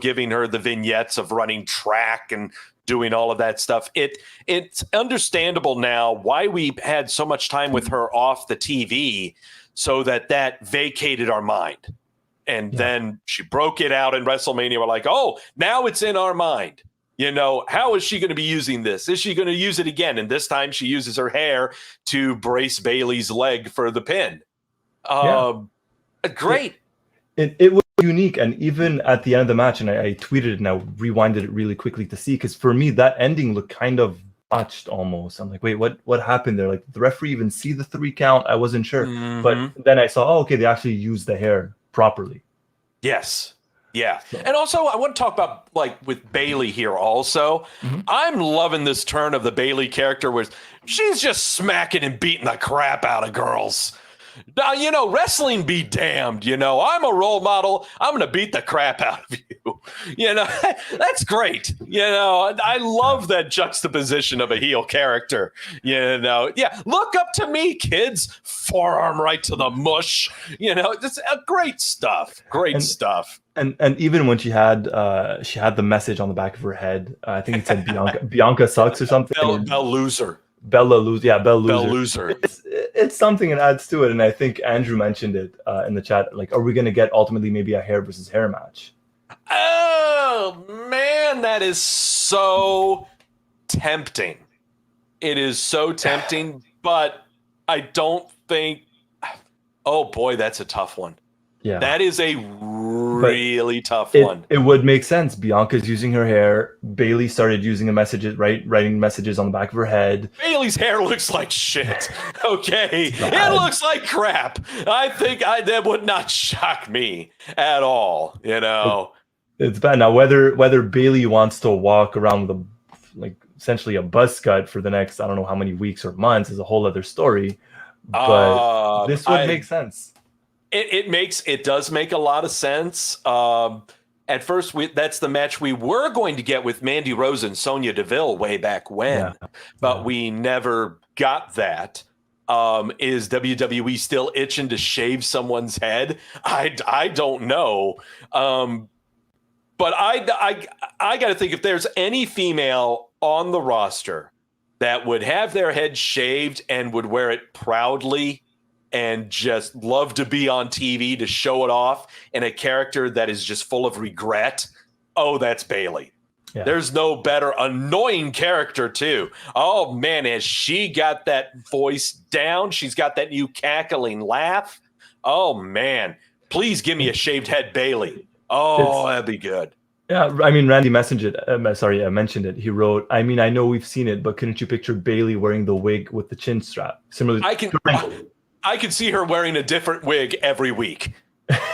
Giving her the vignettes of running track and doing all of that stuff. It's understandable now why we had so much time with her off the TV, so that vacated our mind. And then she broke it out in WrestleMania. We're like, oh, now it's in our mind. How is she going to be using this? Is she going to use it again? And this time she uses her hair to brace Bayley's leg for the pin. Great. It was unique, and even at the end of the match, and I tweeted it and I rewinded it really quickly to see, because for me that ending looked kind of botched almost. I'm like, wait, what happened there? Like, did the referee even see the 3 count? I wasn't sure, but then I saw, okay, they actually used the hair properly. Yes. Yeah. So. And also I want to talk about, like, with Bayley here also. I'm loving this turn of the Bayley character where she's just smacking and beating the crap out of girls. Now, wrestling be damned. I'm a role model. I'm going to beat the crap out of you. That's great. I love that juxtaposition of a heel character. Look up to me, kids. Forearm right to the mush. It's great stuff. Great stuff. And even when she had the message on the back of her head, I think it said Bianca sucks or something. Bell loser. Bella loser. Yeah, Bell loser. Bell loser. It's something, it adds to it. And I think Andrew mentioned it in the chat. Like, are we going to get ultimately maybe a hair versus hair match? Oh, man, that is so tempting. It is so tempting, but I don't think... Oh, boy, that's a tough one. Yeah. That is a really tough one. It would make sense. Bianca's using her hair. Bayley started using the messages, writing messages on the back of her head. Bayley's hair looks like shit. Okay. It looks like crap. I think that would not shock me at all. It's bad. Now, whether Bayley wants to walk around with essentially a buzz cut for the next, I don't know how many weeks or months, is a whole other story. But this would make sense. It does make a lot of sense. At first, that's the match we were going to get with Mandy Rose and Sonya Deville way back when, but we never got that. Is WWE still itching to shave someone's head? I don't know. But I got to think, if there's any female on the roster that would have their head shaved and would wear it proudly and just love to be on TV to show it off, and a character that is just full of regret, that's Bayley. Yeah. There's no better annoying character too. Oh man, has she got that voice down? She's got that new cackling laugh. Oh man, please give me a shaved head Bayley. That'd be good. Yeah, I mean, Randy mentioned it. He wrote, I mean, I know we've seen it, but couldn't you picture Bayley wearing the wig with the chin strap? Similarly, I can see her wearing a different wig every week.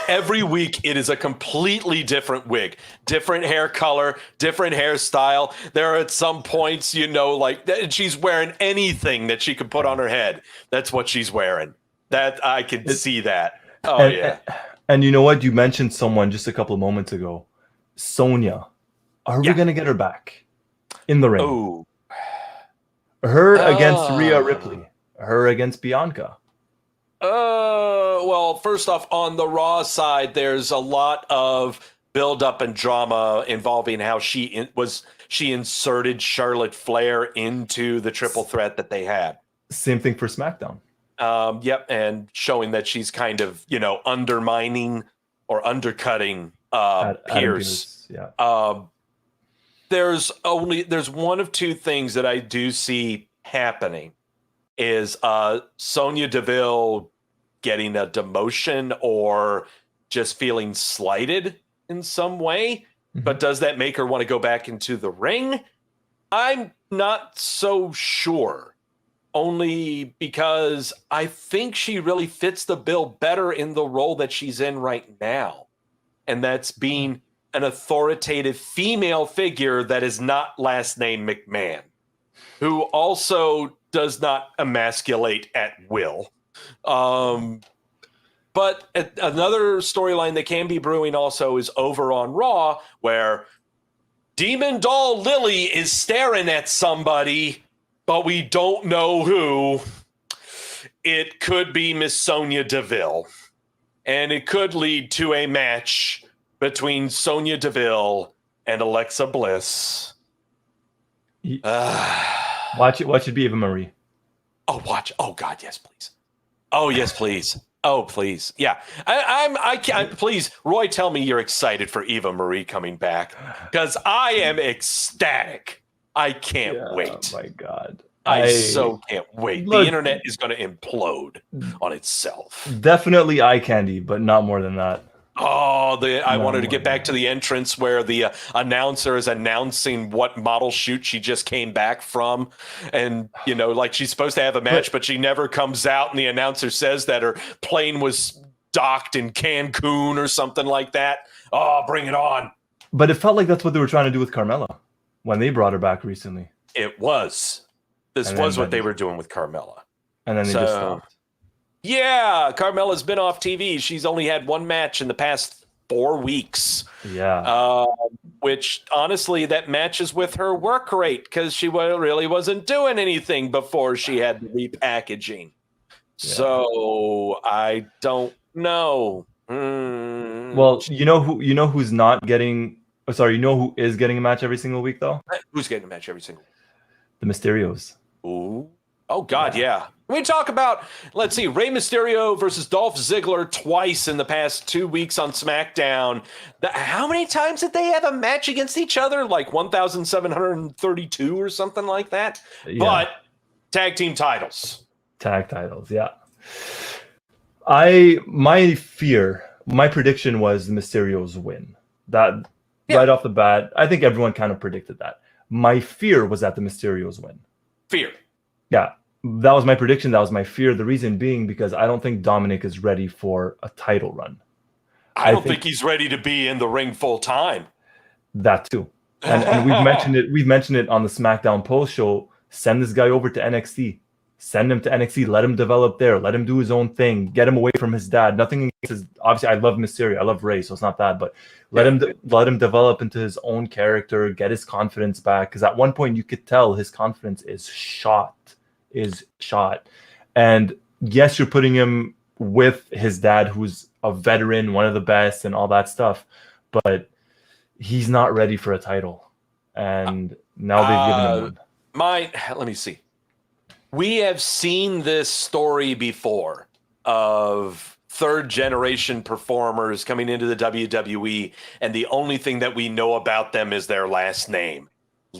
Every week, it is a completely different wig, different hair color, different hairstyle. There are at some points, she's wearing anything that she could put on her head. That's what she's wearing. That I can see that. And you know what? You mentioned someone just a couple of moments ago. Sonya. Are we going to get her back in the ring? Oh. Her against Rhea Ripley. Her against Bianca. Well, first off, on the Raw side, there's a lot of build-up and drama involving how she inserted Charlotte Flair into the triple threat that they had. Same thing for SmackDown. And showing that she's kind of, undermining or undercutting Pierce. Yeah. there's one of two things that I do see happening is Sonya Deville getting a demotion or just feeling slighted in some way. Mm-hmm. But does that make her want to go back into the ring? I'm not so sure. Only because I think she really fits the bill better in the role that she's in right now. And that's being an authoritative female figure that is not last name McMahon, who also does not emasculate at will. But another storyline that can be brewing also is over on Raw, where Demon Doll Lily is staring at somebody, but we don't know who. It could be Miss Sonya Deville. And it could lead to a match between Sonya Deville and Alexa Bliss. Watch it be Eva Marie. Oh, watch. Oh, God, yes, please. Oh, yes, please. Oh, please. Yeah. I can't. Please, Roy, tell me you're excited for Eva Marie coming back, because I am ecstatic. I can't wait. Oh my God. I so can't wait. Look, the internet is going to implode on itself. Definitely eye candy, but not more than that. Oh, I wanted to get back to the entrance where the announcer is announcing what model shoot she just came back from. And, you know, like she's supposed to have a match, but she never comes out. And the announcer says that her plane was docked in Cancun or something like that. Oh, bring it on. But it felt like that's what they were trying to do with Carmella when they brought her back recently. It was. This was what they were doing with Carmella. And then they just stopped. Yeah, Carmella's been off TV. She's only had one match in the past 4 weeks. Yeah. Which, honestly, that matches with her work rate because she really wasn't doing anything before she had the repackaging. Yeah. So, I don't know. Well, you know who's not getting... Sorry, you know who is getting a match every single week, though? Who's getting a match every single week? The Mysterios. Ooh. Oh, God, yeah. We talk about, let's see, Rey Mysterio versus Dolph Ziggler twice in the past 2 weeks on SmackDown. How many times did they have a match against each other? Like 1,732 or something like that? Yeah. But tag team titles. Tag titles, yeah. My prediction was the Mysterios win. That right off the bat, I think everyone kind of predicted that. My fear was that the Mysterios win. Fear. Yeah, that was my prediction. That was my fear. The reason being because I don't think Dominic is ready for a title run. I don't think he's ready to be in the ring full time. That too. And we've mentioned it. We've mentioned it on the SmackDown post show. Send this guy over to NXT. Send him to NXT. Let him develop there. Let him do his own thing. Get him away from his dad. Nothing against his. Obviously, I love Mysterio. I love Rey, so it's not that. But let him develop into his own character. Get his confidence back. Because at one point you could tell his confidence is shot. And yes, you're putting him with his dad, who's a veteran, one of the best, and all that stuff. But he's not ready for a title. And now they've given him one. Let me see. We have seen this story before of third generation performers coming into the WWE, and the only thing that we know about them is their last name.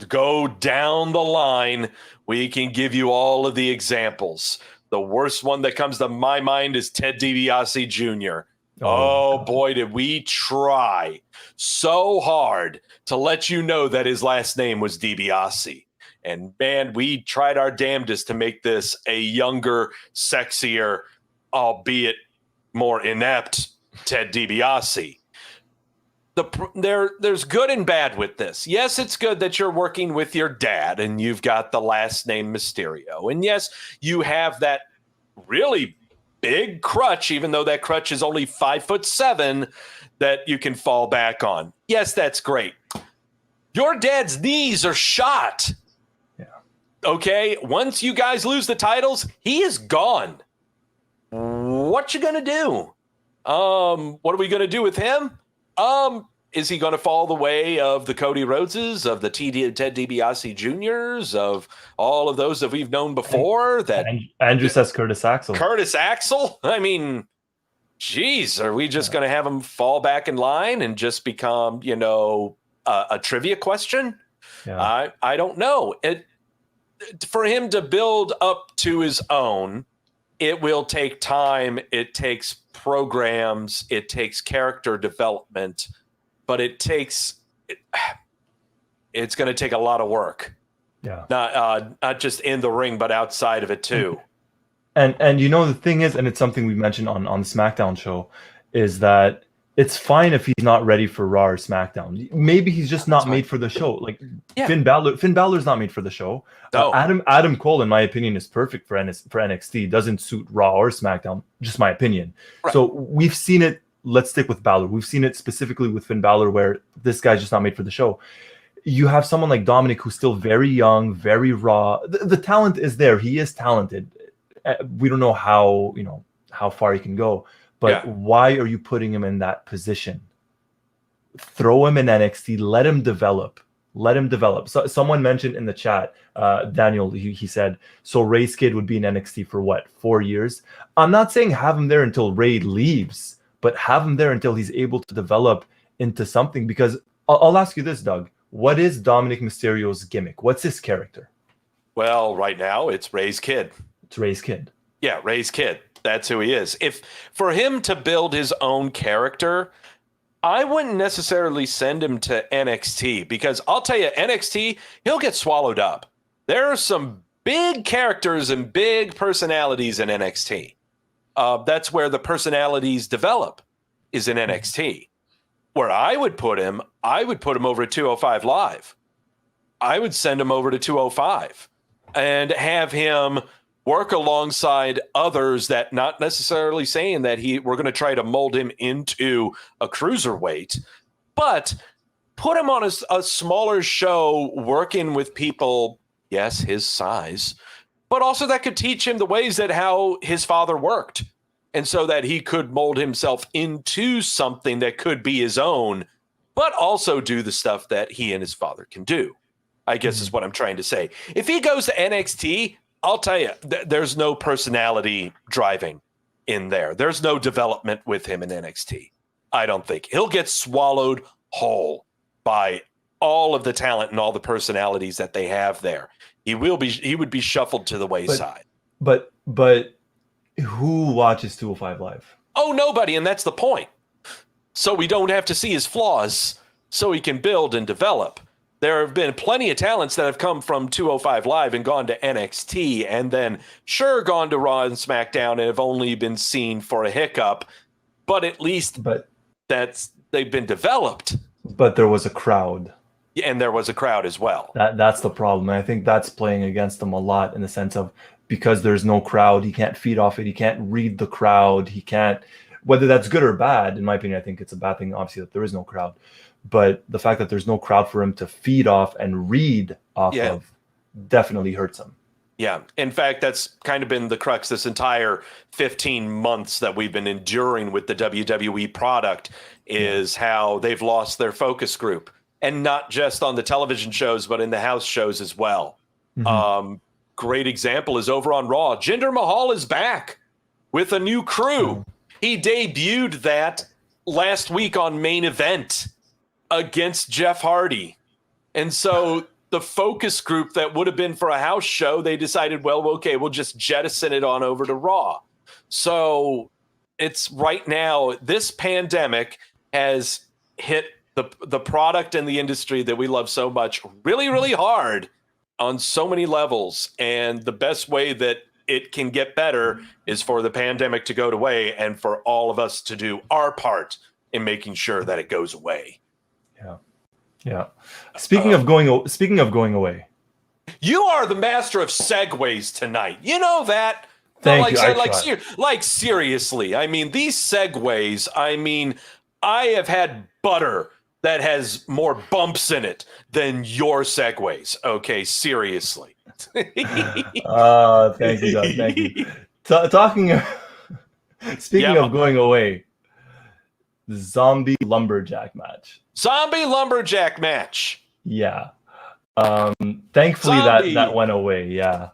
Go down the line. We can give you all of the examples. The worst one that comes to my mind is Ted DiBiase Jr. Oh boy, did we try so hard to let you know that his last name was DiBiase. And man, we tried our damnedest to make this a younger, sexier, albeit more inept Ted DiBiase. There's good and bad with this. Yes, it's good that you're working with your dad and you've got the last name Mysterio. And yes, you have that really big crutch, even though that crutch is only 5'7", that you can fall back on. Yes, that's great. Your dad's knees are shot. Yeah. Okay, once you guys lose the titles, he is gone. What you gonna do? What are we gonna do with him? Is he going to fall the way of the Cody Rhodeses, of the Ted DiBiase Juniors, of all of those that we've known before? Andrew says Curtis Axel. Curtis Axel? I mean, geez, are we just going to have him fall back in line and just become, a trivia question? Yeah. I don't know. For him to build up to his own, it will take time. It takes programs. It takes character development, but it's going to take a lot of work. Yeah. Not just in the ring, but outside of it too. And you know, the thing is, and it's something we mentioned on the SmackDown show, is that it's fine if he's not ready for Raw or SmackDown. Maybe he's just not made for the show. Like Finn Balor's not made for the show. No. Adam Cole, in my opinion, is perfect for NXT. Doesn't suit Raw or SmackDown. Just my opinion. Right. So we've seen it. Let's stick with Balor. We've seen it specifically with Finn Balor, where this guy's just not made for the show. You have someone like Dominic, who's still very young, very raw. The talent is there. He is talented. We don't know how far he can go. But why are you putting him in that position? Throw him in NXT. Let him develop. So someone mentioned in the chat, Daniel, he said, so Ray's kid would be in NXT for what, 4 years? I'm not saying have him there until Ray leaves, but have him there until he's able to develop into something. Because I'll ask you this, Doug. What is Dominic Mysterio's gimmick? What's his character? Well, right now it's Ray's kid. It's Ray's kid. Yeah, Ray's kid. That's who he is. If for him to build his own character, I wouldn't necessarily send him to NXT, because I'll tell you, NXT, he'll get swallowed up. There are some big characters and big personalities in NXT. That's where the personalities develop, is in NXT. Where I would put him over at 205 Live. I would send him over to 205 and have him work alongside others, that not necessarily saying that we're going to try to mold him into a cruiserweight, but put him on a smaller show, working with people, yes, his size, but also that could teach him the ways that how his father worked. And so that he could mold himself into something that could be his own, but also do the stuff that he and his father can do, I guess is what I'm trying to say. If he goes to NXT, I'll tell you, there's no personality driving in there. There's no development with him in NXT. I don't think. He'll get swallowed whole by all of the talent and all the personalities that they have there. He would be shuffled to the wayside. But who watches 205 Live? Oh, nobody, and that's the point. So we don't have to see his flaws, so he can build and develop. There have been plenty of talents that have come from 205 Live and gone to NXT, and then gone to Raw and SmackDown and have only been seen for a hiccup, but at least they've been developed. But there was a crowd. Yeah, and there was a crowd as well. That's the problem. And I think that's playing against him a lot, in the sense of, because there's no crowd, he can't feed off it. He can't read the crowd. He can't, whether that's good or bad. In my opinion, I think it's a bad thing, obviously, that there is no crowd. But the fact that there's no crowd for him to feed off and read off of definitely hurts him. Yeah. In fact, that's kind of been the crux this entire 15 months that we've been enduring with the WWE product, is how they've lost their focus group. And not just on the television shows, but in the house shows as well. Great example is over on Raw. Jinder Mahal is back with a new crew. He debuted that last week on Main Event against Jeff Hardy. And so the focus group that would have been for a house show, they decided, well, okay, we'll just jettison it on over to Raw. So it's right now, this pandemic has hit the product and the industry that we love so much really, really hard on so many levels. And the best way that it can get better is for the pandemic to go away and for all of us to do our part in making sure that it goes away. Yeah. Speaking of going away, you are the master of segues tonight. You know that. Thank you. Like seriously. I mean, these segues. I mean, I have had butter that has more bumps in it than your segues. Okay, seriously. Thank you, Doug. Thank you. Speaking of going away, the zombie lumberjack match. Yeah. Thankfully that went away. Yeah.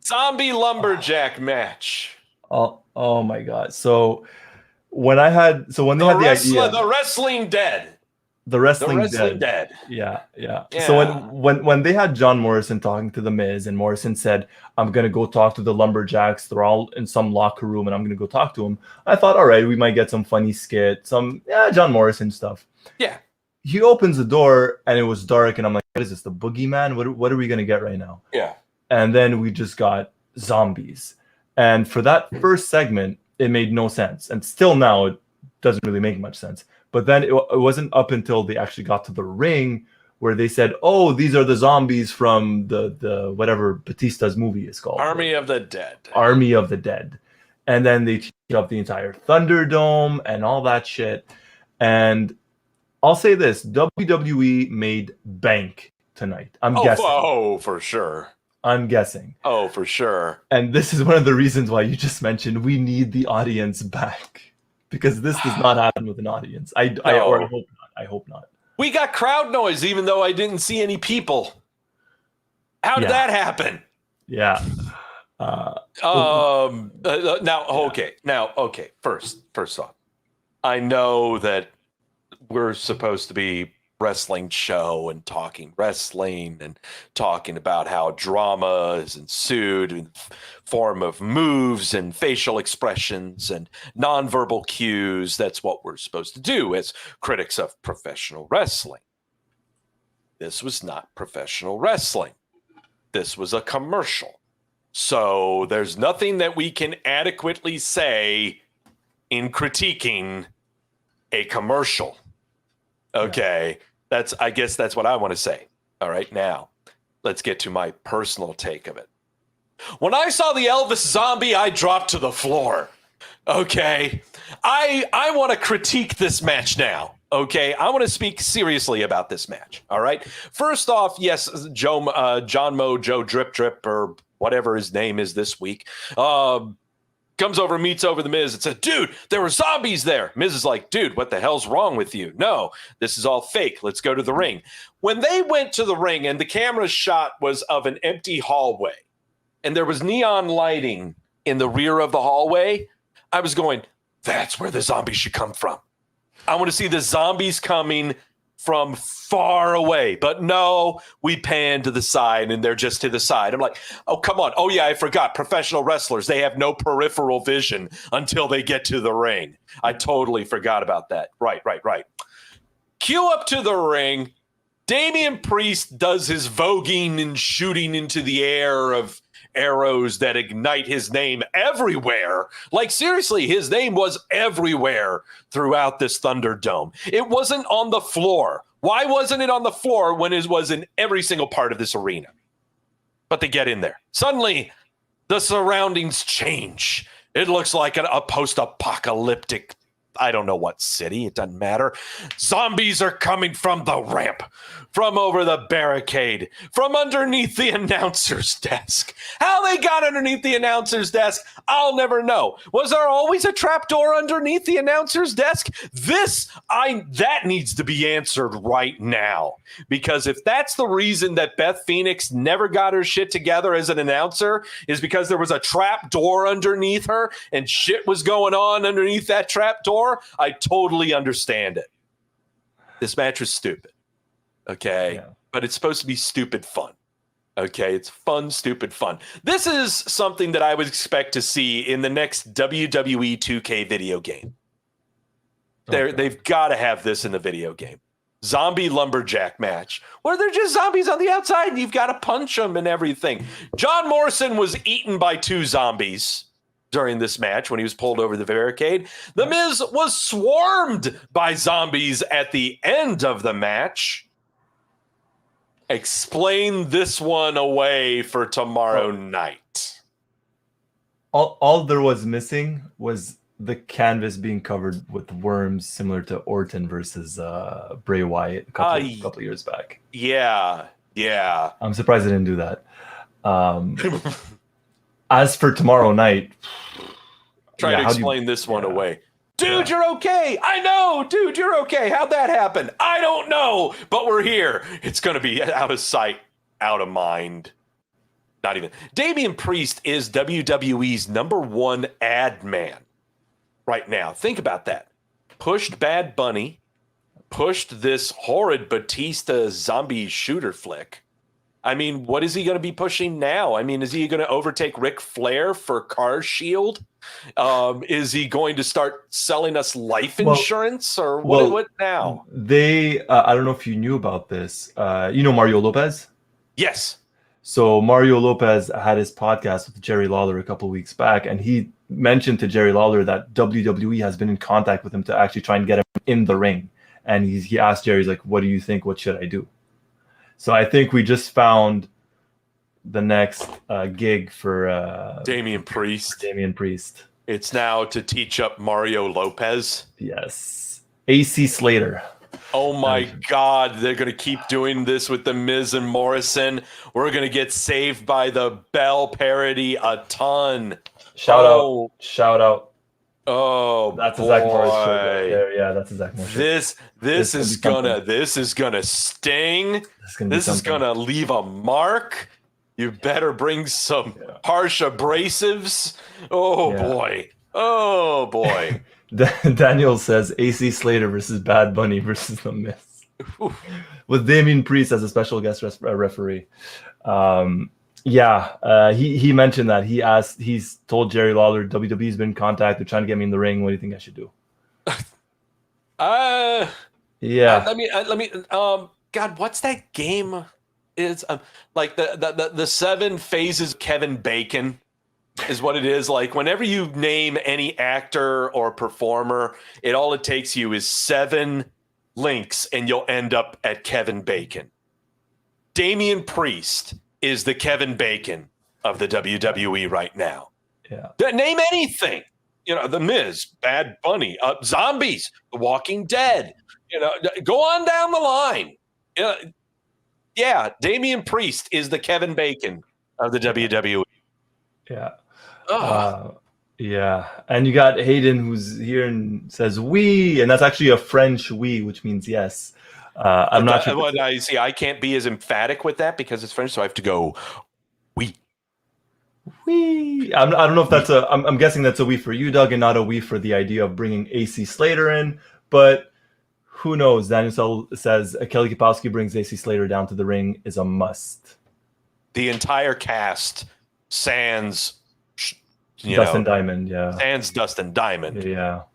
Zombie lumberjack match. Oh my God. So when they had the idea, the wrestling dead. The Wrestling, Dead. Yeah. So when they had John Morrison talking to The Miz, and Morrison said, I'm going to go talk to the Lumberjacks. They're all in some locker room, and I'm going to go talk to them. I thought, all right, we might get some funny skit, some John Morrison stuff. Yeah. He opens the door, and it was dark, and I'm like, what is this, the boogeyman? What are we going to get right now? Yeah. And then we just got zombies. And for that first segment, it made no sense. And still now, it doesn't really make much sense. But then it wasn't up until they actually got to the ring where they said, oh, these are the zombies from the whatever Batista's movie is called. Army of the Dead. Army of the Dead. And then they changed up the entire Thunderdome and all that shit. And I'll say this, WWE made bank tonight. I'm guessing. Oh, for sure. I'm guessing. Oh, for sure. And this is one of the reasons why you just mentioned we need the audience back. Because this does not happen with an audience. I hope not. We got crowd noise, even though I didn't see any people. How did that happen? Yeah. Okay. First off, I know that we're supposed to be wrestling show and talking wrestling and talking about how drama has ensued in the form of moves and facial expressions and nonverbal cues. That's what we're supposed to do as critics of professional wrestling. This was not professional wrestling. This was a commercial. So there's nothing that we can adequately say in critiquing a commercial. Okay. Yeah. I guess that's what I want to say. All right, now let's get to my personal take of it. When I saw the Elvis zombie, I dropped to the floor. Okay, I want to critique this match now. Okay, I want to speak seriously about this match. All right, first off, yes, John Mojo Drip Drip or whatever his name is this week. Comes over, meets over the Miz and says, dude, there were zombies there. Miz is like, dude, what the hell's wrong with you? No, this is all fake. Let's go to the ring. When they went to the ring and the camera shot was of an empty hallway and there was neon lighting in the rear of the hallway, I was going, that's where the zombies should come from. I want to see the zombies coming from far away. But no, we pan to the side and they're just to the side. I'm like, oh, come on. Oh, yeah, I forgot. Professional wrestlers, they have no peripheral vision until they get to the ring. I totally forgot about that. Right. Cue up to the ring. Damian Priest does his voguing and shooting into the air of arrows that ignite his name everywhere. Like, seriously, his name was everywhere throughout this Thunderdome. It wasn't on the floor. Why wasn't it on the floor when it was in every single part of this arena? But they get in there. Suddenly, the surroundings change. It looks like a post-apocalyptic, I don't know what city, it doesn't matter. Zombies are coming from the ramp, from over the barricade, from underneath the announcer's desk. How they got underneath the announcer's desk, I'll never know. Was there always a trapdoor underneath the announcer's desk? That needs to be answered right now. Because if that's the reason that Beth Phoenix never got her shit together as an announcer, is because there was a trap door underneath her and shit was going on underneath that trap door, I totally understand it. This match was stupid. Okay. Yeah. But it's supposed to be stupid fun. Okay. It's fun, stupid fun. This is something that I would expect to see in the next WWE 2K video game. Okay. They've got to have this in the video game. Zombie lumberjack match where they're just zombies on the outside and you've got to punch them and everything. John Morrison was eaten by 2 zombies during this match when he was pulled over the barricade. The Miz was swarmed by zombies at the end of the match. Explain this one away for tomorrow night. All there was missing was the canvas being covered with worms, similar to Orton versus Bray Wyatt a couple years back. Yeah. I'm surprised they didn't do that. As for tomorrow night, try to explain this one away. Dude, you're okay. I know. Dude, you're okay. How'd that happen? I don't know, but we're here. It's going to be out of sight, out of mind. Not even. Damian Priest is WWE's #1 ad man right now. Think about that. Pushed Bad Bunny, pushed this horrid Batista zombie shooter flick. I mean, what is he going to be pushing now? I mean, is he going to overtake Ric Flair for Car Shield? Is he going to start selling us life insurance, or what now? They, I don't know if you knew about this. You know Mario Lopez? Yes. So Mario Lopez had his podcast with Jerry Lawler a couple of weeks back, and he mentioned to Jerry Lawler that WWE has been in contact with him to actually try and get him in the ring. And he asked Jerry, he's like, what do you think? What should I do? So I think we just found the next gig for Damian Priest. It's now to teach up Mario Lopez. Yes. AC Slater. Oh my God, they're going to keep doing this with The Miz and Morrison. We're going to get Saved by the Bell parody a ton. Shout out. Oh, that's a Zach Morris show right there. Yeah, that's a Zach Morris show. This is gonna sting. This is gonna leave a mark. You better bring some harsh abrasives. Oh boy. Daniel says AC Slater versus Bad Bunny versus The Miz. With Damian Priest as a special guest referee. He mentioned that he's told Jerry Lawler WWE's been in contact, they're trying to get me in the ring. What do you think I should do? Let me God, what's that game? It's like the 7 phases of Kevin Bacon is what it is. Like whenever you name any actor or performer, all it takes you is 7 links and you'll end up at Kevin Bacon. Damian Priest is the Kevin Bacon of the WWE right now. Yeah. Name anything. The Miz, Bad Bunny, zombies, The Walking Dead. Go on down the line. Damian Priest is the Kevin Bacon of the WWE. Yeah. And you got Hayden who's here and says "we," and that's actually a French "oui," which means yes. I'm not sure. Well, I see. I can't be as emphatic with that because it's French, so I have to go "oui." I don't know if that's I'm guessing that's a "we" for you, Doug, and not a "we" for the idea of bringing AC Slater in. But who knows? Daniel says Kelly Kapowski brings AC Slater down to the ring is a must. The entire cast, sans Dustin Diamond, sans Dustin Diamond,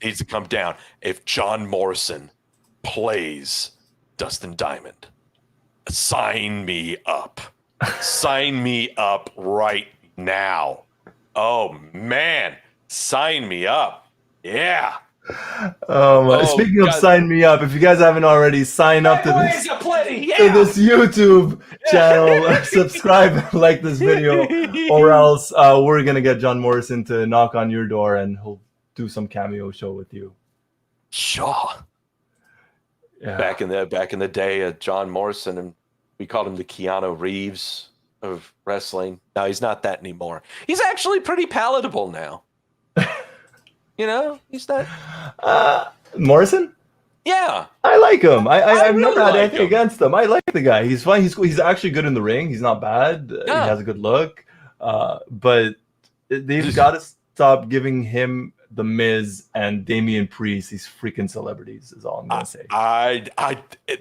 needs to come down. If John Morrison plays Dustin Diamond, sign me up. Sign me up right now. Oh man, sign me up. Yeah. Speaking of sign me up, if you guys haven't already, sign up to this YouTube channel, subscribe, like this video, or else we're gonna get John Morrison to knock on your door and he'll do some cameo show with you. Sure. Yeah. Back in the day, John Morrison, and we called him the Keanu Reeves of wrestling. No, he's not that anymore. He's actually pretty palatable now. He's not. Morrison? Yeah. I like him. I've really never had like anything against him. I like the guy. He's fine. He's actually good in the ring. He's not bad. He has a good look. But they've got to stop giving him The Miz and Damian Priest these freaking celebrities is all I'm gonna say.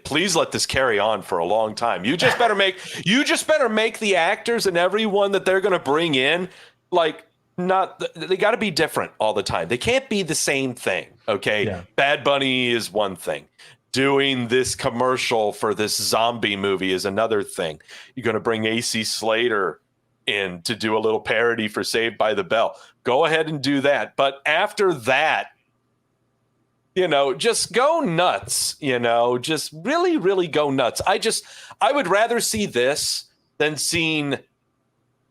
Please let this carry on for a long time. You just better make the actors and everyone that they're gonna bring in they got to be different all the time. They can't be the same thing. Okay. Yeah. Bad Bunny is one thing. Doing this commercial for this zombie movie is another thing. You're going to bring AC Slater in to do a little parody for Saved by the Bell. Go ahead and do that. But after that, just go nuts, just really, really go nuts. I would rather see this than seeing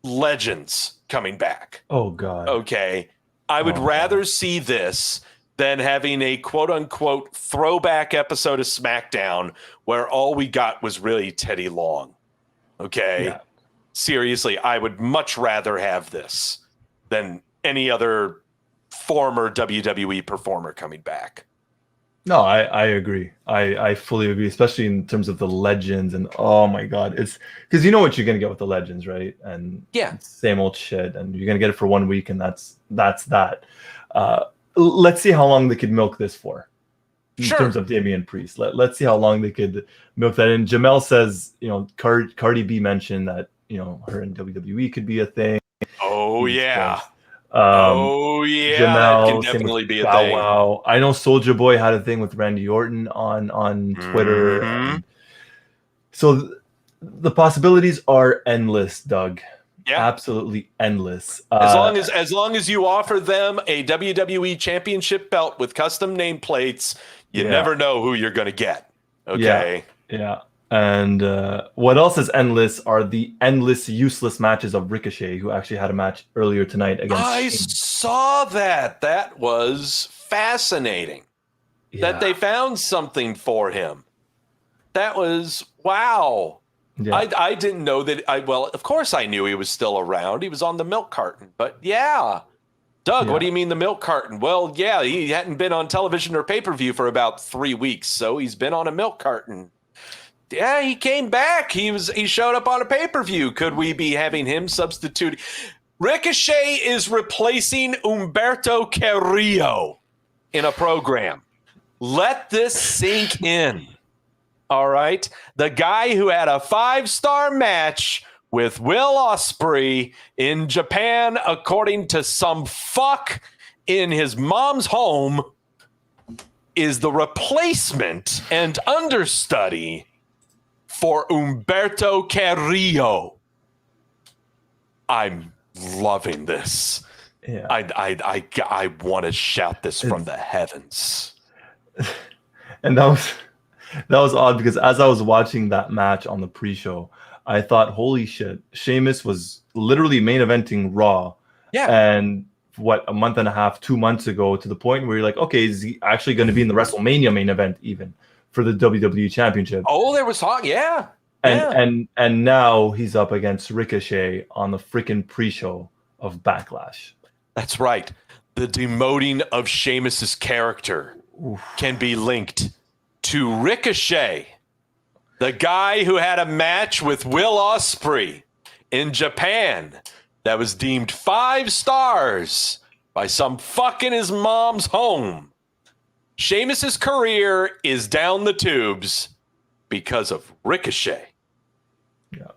legends coming back. Oh God. Okay. I would rather see this than having a quote unquote throwback episode of SmackDown where all we got was really Teddy Long. Okay. Yeah. Seriously, I would much rather have this than any other former WWE performer coming back. No, I agree. I fully agree, especially in terms of the legends. And oh my God, it's because you know what you're gonna get with the legends, right? And same old shit, and you're gonna get it for 1 week, and that's that. Let's see how long they could milk this for. in Sure. terms of Damian Priest. Let's see how long they could milk that in. Jamel says, Cardi B mentioned that, her and WWE could be a thing. Oh, yeah. That can Jamel, same definitely with be a Bow thing. Wow. I know Soulja Boy had a thing with Randy Orton on Twitter. Mhm. And so the possibilities are endless, Doug. Yeah. Absolutely endless. As long as you offer them a WWE Championship belt with custom nameplates, you never know who you're going to get. Okay. Yeah. And what else is endless are the endless, useless matches of Ricochet, who actually had a match earlier tonight against I Sheamus. saw that. That was fascinating. That they found something for him. That was wow. Yeah. I didn't know that. Well, of course I knew he was still around. He was on the milk carton. But yeah. Doug, what do you mean the milk carton? Well, yeah, he hadn't been on television or pay-per-view for about 3 weeks, so he's been on a milk carton. Yeah, he came back. He showed up on a pay-per-view. Could we be having him substitute? Ricochet is replacing Humberto Carrillo in a program. Let this sink in. All right. The guy who had a 5-star match with Will Ospreay in Japan, according to some fuck in his mom's home, is the replacement and understudy for Humberto Carrillo. I'm loving this. Yeah. I want to shout this from the heavens. And that was odd because as I was watching that match on the pre-show, I thought, holy shit, Sheamus was literally main eventing Raw. Yeah. And a month and a half, 2 months ago, to the point where you're like, okay, is he actually going to be in the WrestleMania main event even for the WWE Championship? Oh, there was talk, yeah. And now he's up against Ricochet on the freaking pre-show of Backlash. That's right. The demoting of Sheamus's character can be linked to Ricochet, the guy who had a match with Will Ospreay in Japan that was deemed 5 stars by some fuck in his mom's home. Sheamus's career is down the tubes because of Ricochet. Yeah.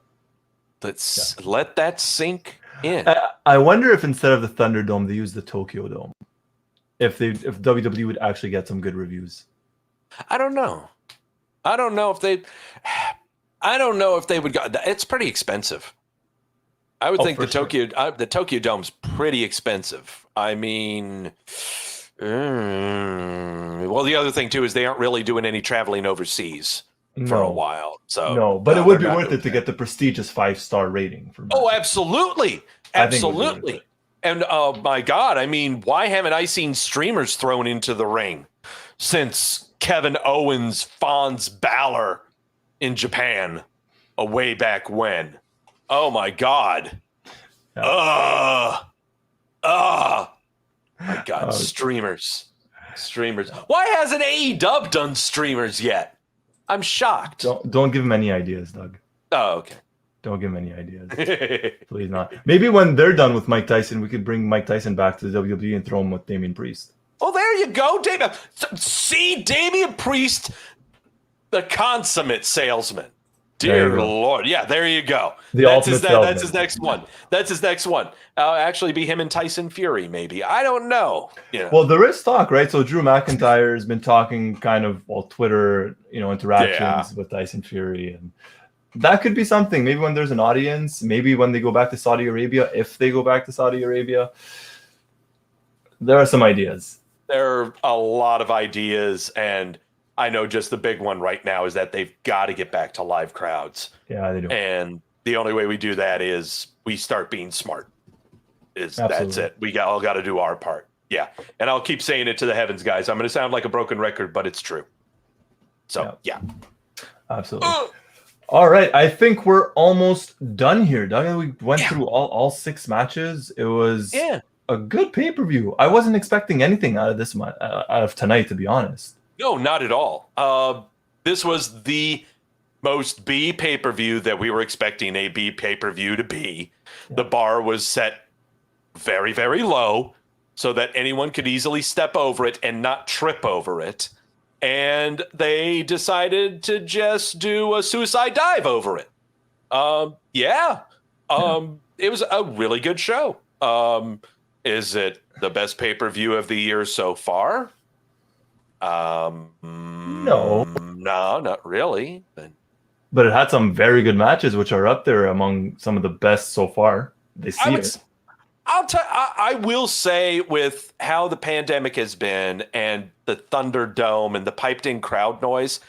Let that sink in. I wonder if instead of the Thunderdome, they use the Tokyo Dome. If WWE would actually get some good reviews. I don't know. I don't know if they would go. It's pretty expensive. I would think the Tokyo Dome's pretty expensive. I mean, well, the other thing too is they aren't really doing any traveling overseas for a while. So no, but it would be worth it to get the prestigious 5-star rating. Oh, absolutely, absolutely. And oh my God, I mean, why haven't I seen streamers thrown into the ring since Kevin Owens Fonz Balor in Japan way back when? Oh my God. My God, streamers. Why hasn't AEW done streamers yet? I'm shocked. Don't give him any ideas, Doug. Oh, okay. Don't give him any ideas. Please not. Maybe when they're done with Mike Tyson, we could bring Mike Tyson back to the WWE and throw him with Damian Priest. Oh, there you go, Damian. See, Damian Priest, the consummate salesman. Dear Lord. Yeah, there you go. That's his next one. That's his next one. Actually be him and Tyson Fury, maybe. I don't know. Yeah. Well, there is talk, right? So Drew McIntyre has been talking kind of Twitter, interactions with Tyson Fury. And that could be something. Maybe when there's an audience, maybe when they go back to Saudi Arabia, if they go back to Saudi Arabia, there are some ideas. There are a lot of ideas, and I know just the big one right now is that they've got to get back to live crowds. Yeah, they do. And the only way we do that is we start being smart. That's it. We all got to do our part. Yeah. And I'll keep saying it to the heavens, guys. I'm going to sound like a broken record, but it's true. So, yeah. Absolutely. All right. I think we're almost done here, Doug. We went through all 6 matches. It was a good pay-per-view. I wasn't expecting anything out of tonight, to be honest. No, not at all. This was the most B pay-per-view that we were expecting a B pay-per-view to be. The bar was set very, very low so that anyone could easily step over it and not trip over it. and they decided to just do a suicide dive over it. It was a really good show. Is it the best pay-per-view of the year so far? No, not really. but it had some very good matches, which are up there among some of the best so far. They see it. I will say, with how the pandemic has been and the Thunderdome and the piped-in crowd noise,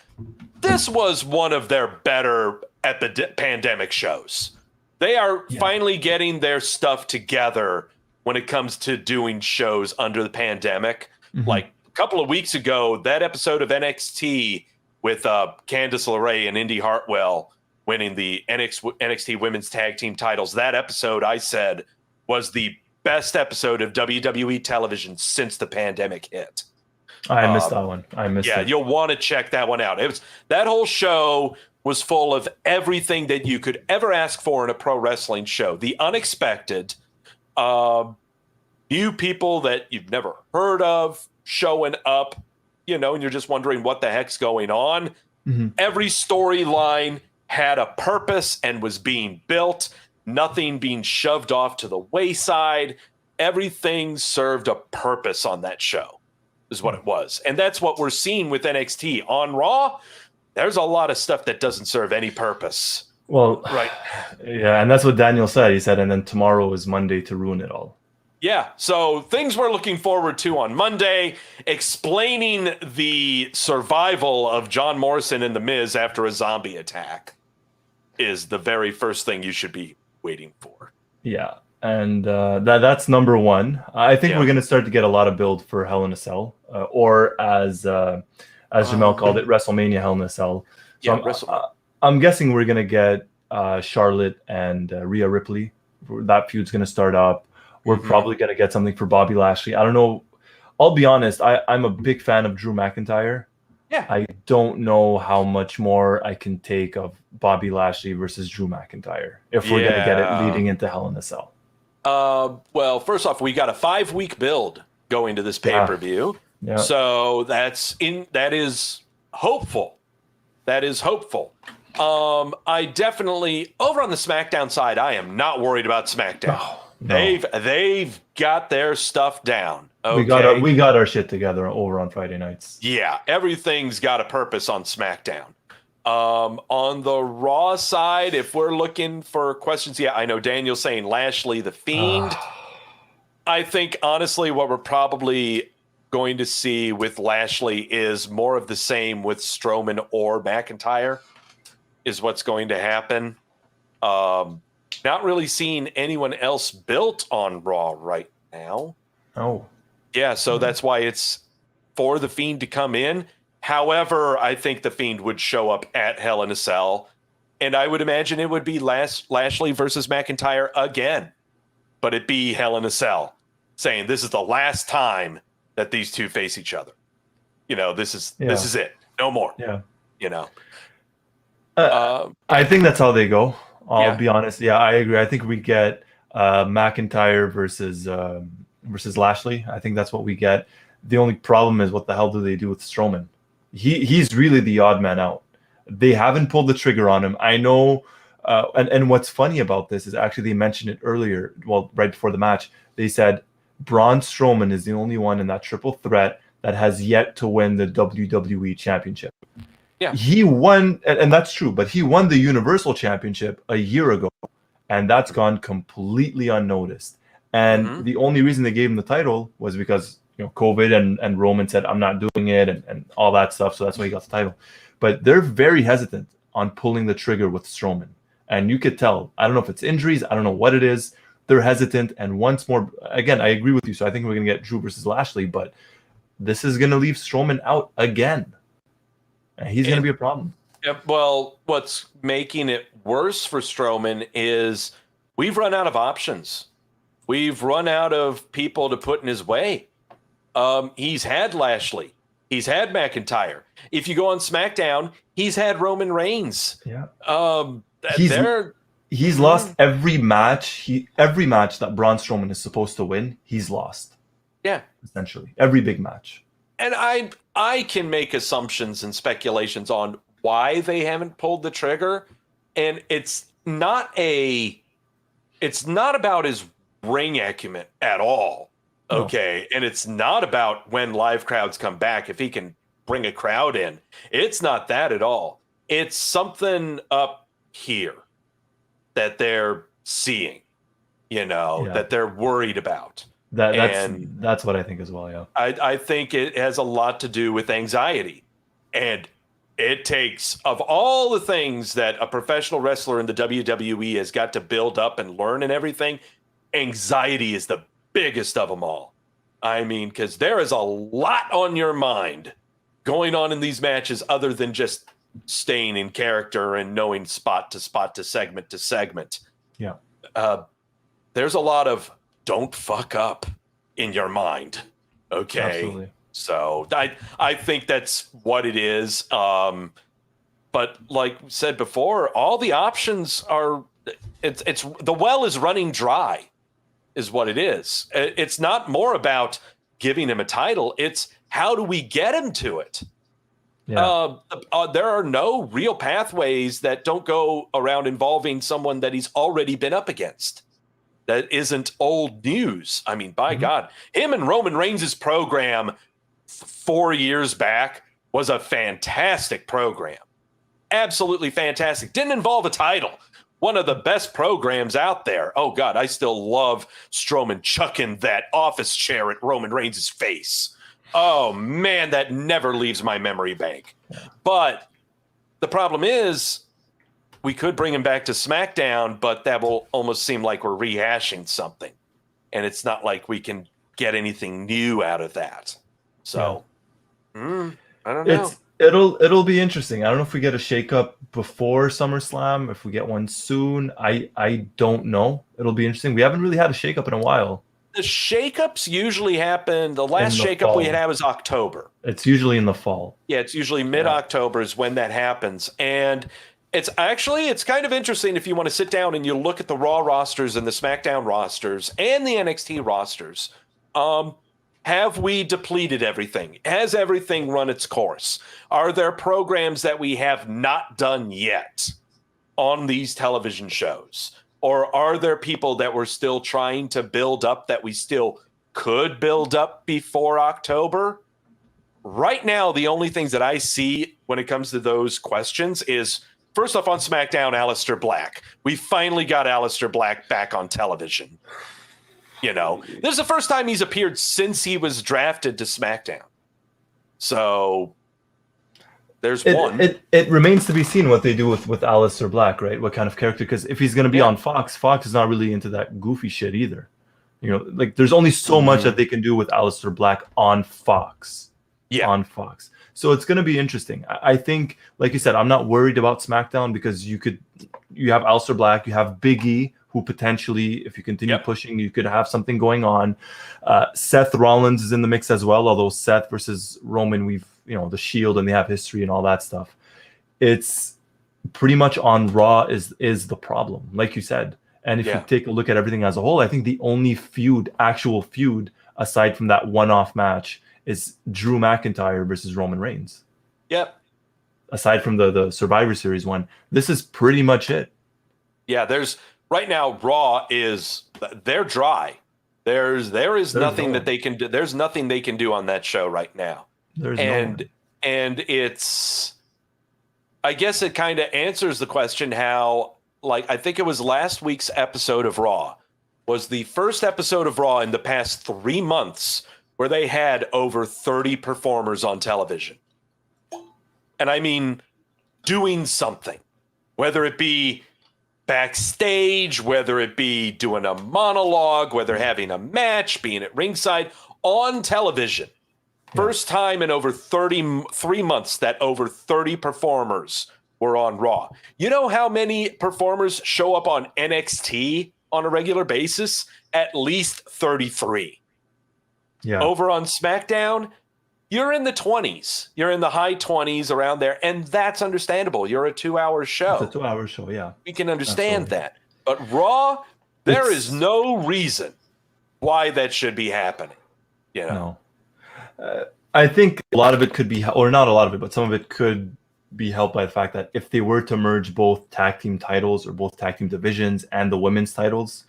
this was one of their better at the pandemic shows. They are finally getting their stuff together when it comes to doing shows under the pandemic. Mm-hmm. Like a couple of weeks ago, that episode of NXT with Candice LeRae and Indy Hartwell winning the NXT Women's Tag Team titles, that episode, I said, was the best episode of WWE television since the pandemic hit. I missed that one. I missed it. You'll want to check that one out. That whole show was full of everything that you could ever ask for in a pro wrestling show. The unexpected, new people that you've never heard of showing up, and you're just wondering what the heck's going on. Mm-hmm. Every storyline had a purpose and was being built. Nothing being shoved off to the wayside. Everything served a purpose on that show, is what it was. And that's what we're seeing with NXT. On Raw, there's a lot of stuff that doesn't serve any purpose. Well, right. Yeah, and that's what Daniel said. He said, and then tomorrow is Monday to ruin it all. Yeah, so things we're looking forward to on Monday, explaining the survival of John Morrison and The Miz after a zombie attack is the very first thing you should be waiting for. Yeah, and that's number one. I think we're going to start to get a lot of build for Hell in a Cell, or as Jamel called it, WrestleMania Hell in a Cell. So I'm guessing we're going to get Charlotte and Rhea Ripley. That feud's going to start up. We're probably going to get something for Bobby Lashley. I don't know. I'll be honest. I'm a big fan of Drew McIntyre. Yeah. I don't know how much more I can take of Bobby Lashley versus Drew McIntyre if we're going to get it leading into Hell in a Cell. Well, first off, we got a 5-week build going to this pay-per-view. Yeah. So that is hopeful. That is hopeful. I definitely, over on the SmackDown side, I am not worried about SmackDown. No. They've got their stuff down. Okay? We got our shit together over on Friday nights. Yeah, everything's got a purpose on SmackDown. On the Raw side, if we're looking for questions, I know Daniel's saying Lashley the Fiend. I think, honestly, what we're probably going to see with Lashley is more of the same with Strowman or McIntyre is what's going to happen. Not really seeing anyone else built on Raw right now. Oh. Yeah, so that's why it's for the Fiend to come in. However, I think the Fiend would show up at Hell in a Cell, and I would imagine it would be Lashley versus McIntyre again, but it'd be Hell in a Cell, saying this is the last time that these two face each other. This is it. No more. Yeah. I think that's how they go. I'll be honest. Yeah, I agree. I think we get McIntyre versus Lashley. I think that's what we get. The only problem is, what the hell do they do with Strowman? He's really the odd man out. They haven't pulled the trigger on him. I know. And what's funny about this is actually they mentioned it earlier. Well, right before the match, they said Braun Strowman is the only one in that triple threat that has yet to win the WWE Championship. Yeah, he won, and that's true. But he won the Universal Championship a year ago, and that's gone completely unnoticed. And the only reason they gave him the title was because COVID and Roman said, I'm not doing it, and all that stuff. So that's why he got the title. But they're very hesitant on pulling the trigger with Strowman. And you could tell, I don't know if it's injuries, I don't know what it is. They're hesitant. And once more, again, I agree with you. So I think we're going to get Drew versus Lashley, but this is going to leave Strowman out again. And he's going to be a problem. Well, what's making it worse for Strowman is we've run out of options. We've run out of people to put in his way. He's had Lashley. He's had McIntyre. If you go on SmackDown, he's had Roman Reigns. Yeah. He's lost every match. Every match that Braun Strowman is supposed to win, he's lost. Yeah. Essentially. Every big match. And I can make assumptions and speculations on why they haven't pulled the trigger, and it's not about his ring acumen at all. Okay. No. And it's not about when live crowds come back, if he can bring a crowd in. It's not that at all. It's something up here that they're seeing, that they're worried about. That's what I think as well. Yeah. I think it has a lot to do with anxiety, and it takes, of all the things that a professional wrestler in the WWE has got to build up and learn and everything, anxiety is the biggest of them all. I mean, because there is a lot on your mind going on in these matches other than just staying in character and knowing spot to spot to segment. Yeah. There's a lot of don't fuck up in your mind. Okay. Absolutely. So I think that's what it is. But like we said before, all the options are, it's the well is running dry is what it is. It's not more about giving him a title. It's how do we get him to it? Yeah. There are no real pathways that don't go around involving someone that he's already been up against. That isn't old news. I mean, by God, him and Roman Reigns' program 4 years back was a fantastic program. Absolutely fantastic. Didn't involve a title. One of the best programs out there. Oh, God, I still love Strowman chucking that office chair at Roman Reigns' face. Oh, man, that never leaves my memory bank. But the problem is, we could bring him back to SmackDown, but that will almost seem like we're rehashing something. And it's not like we can get anything new out of that. So, I don't know. It'll be interesting. I don't know if we get a shakeup before SummerSlam, if we get one soon. I don't know. It'll be interesting. We haven't really had a shakeup in a while. The shakeups usually happen. The last shakeup we had was October. It's usually in the fall. Yeah, it's usually mid-October is when that happens. And it's kind of interesting if you want to sit down and you look at the Raw rosters and the SmackDown rosters and the NXT rosters. Have we depleted everything? Has everything run its course? Are there programs that we have not done yet on these television shows? Or are there people that we're still trying to build up that we still could build up before October? Right now, the only things that I see when it comes to those questions is, first off, on SmackDown, Aleister Black. We finally got Aleister Black back on television. This is the first time he's appeared since he was drafted to SmackDown. So there's one. It remains to be seen what they do with Aleister Black, right? What kind of character? Because if he's going to be on Fox is not really into that goofy shit either. There's only so much that they can do with Aleister Black on Fox. Yeah. On Fox. So it's going to be interesting. I think, like you said, I'm not worried about SmackDown because you have Aleister Black, you have Big E, who potentially, if you continue pushing, you could have something going on. Seth Rollins is in the mix as well, although Seth versus Roman, the Shield and they have history and all that stuff. It's pretty much on Raw is the problem, like you said. And if you take a look at everything as a whole, I think the only actual feud, aside from that one-off match, is Drew McIntyre versus Roman Reigns. Yep. Aside from the Survivor Series one, this is pretty much it. Yeah, right now, Raw they're dry. There is nothing that they can do. There's nothing they can do on that show right now. And it's, I guess it kind of answers the question how, I think it was last week's episode of Raw was the first episode of Raw in the past 3 months where they had over 30 performers on television. And I mean, doing something, whether it be backstage, whether it be doing a monologue, whether having a match, being at ringside on television. First time in over 33 months that over 30 performers were on Raw. You know how many performers show up on NXT on a regular basis? At least 33. Yeah. Over on SmackDown, you're in the 20s. You're in the high 20s around there, and that's understandable. You're a 2-hour show. It's a 2-hour show, yeah. We can understand that. But Raw, there is no reason why that should be happening. No. I think a lot of it could be, or not a lot of it, but some of it could be helped by the fact that if they were to merge both tag team titles or both tag team divisions and the women's titles,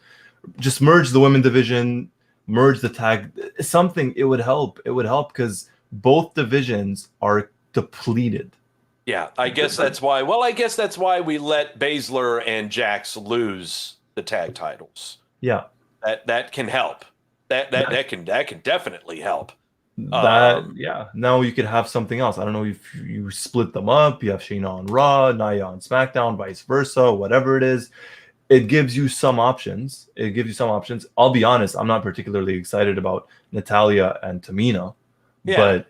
just merge the women's division, merge the tag, something, it would help. It would help because both divisions are depleted. Yeah, I guess that's why. Well, I guess that's why we let Baszler and Jax lose the tag titles. Yeah, that can help. That can definitely help. Now you could have something else. I don't know if you split them up. You have Shayna on Raw, Nia on SmackDown, vice versa, whatever it is. It gives you some options. I'll be honest, I'm not particularly excited about Natalya and Tamina, but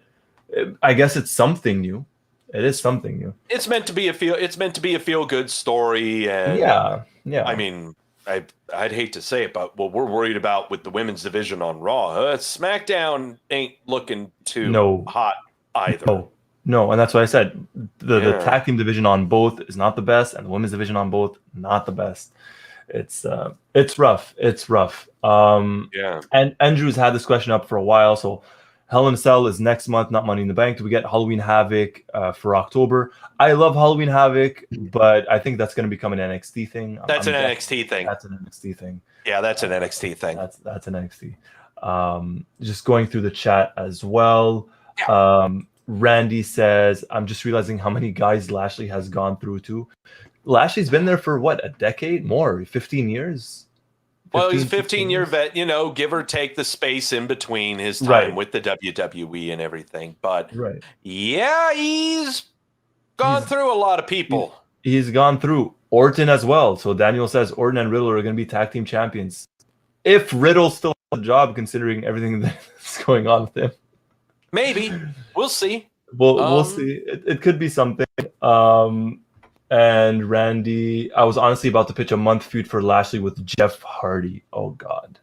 I guess it's something new. It is something new. It's meant to be a feel good story, and yeah. I mean, I'd hate to say it, but what we're worried about with the women's division on Raw, SmackDown ain't looking too hot either. No, and that's what I said. The tag team division on both is not the best, and the women's division on both not the best. It's rough. It's rough. And Andrew's had this question up for a while. So Hell in a Cell is next month, not Money in the Bank. Do we get Halloween Havoc for October? I love Halloween Havoc, but I think that's going to become an NXT thing. That's an NXT thing. That's an NXT thing. Yeah, that's an NXT thing. That's an NXT. Just going through the chat as well. Yeah. Randy says, I'm just realizing how many guys Lashley has gone through too. Lashley's been there for what, a decade? More? 15 years? Well, he's a 15-year vet, give or take the space in between his time with the WWE and everything. But yeah, he's gone through a lot of people. He's gone through Orton as well. So Daniel says Orton and Riddle are going to be tag team champions. If Riddle still has a job, considering everything that's going on with him. Maybe. We'll see. We'll see. It could be something. And Randy, I was honestly about to pitch a month feud for Lashley with Jeff Hardy. Oh, God.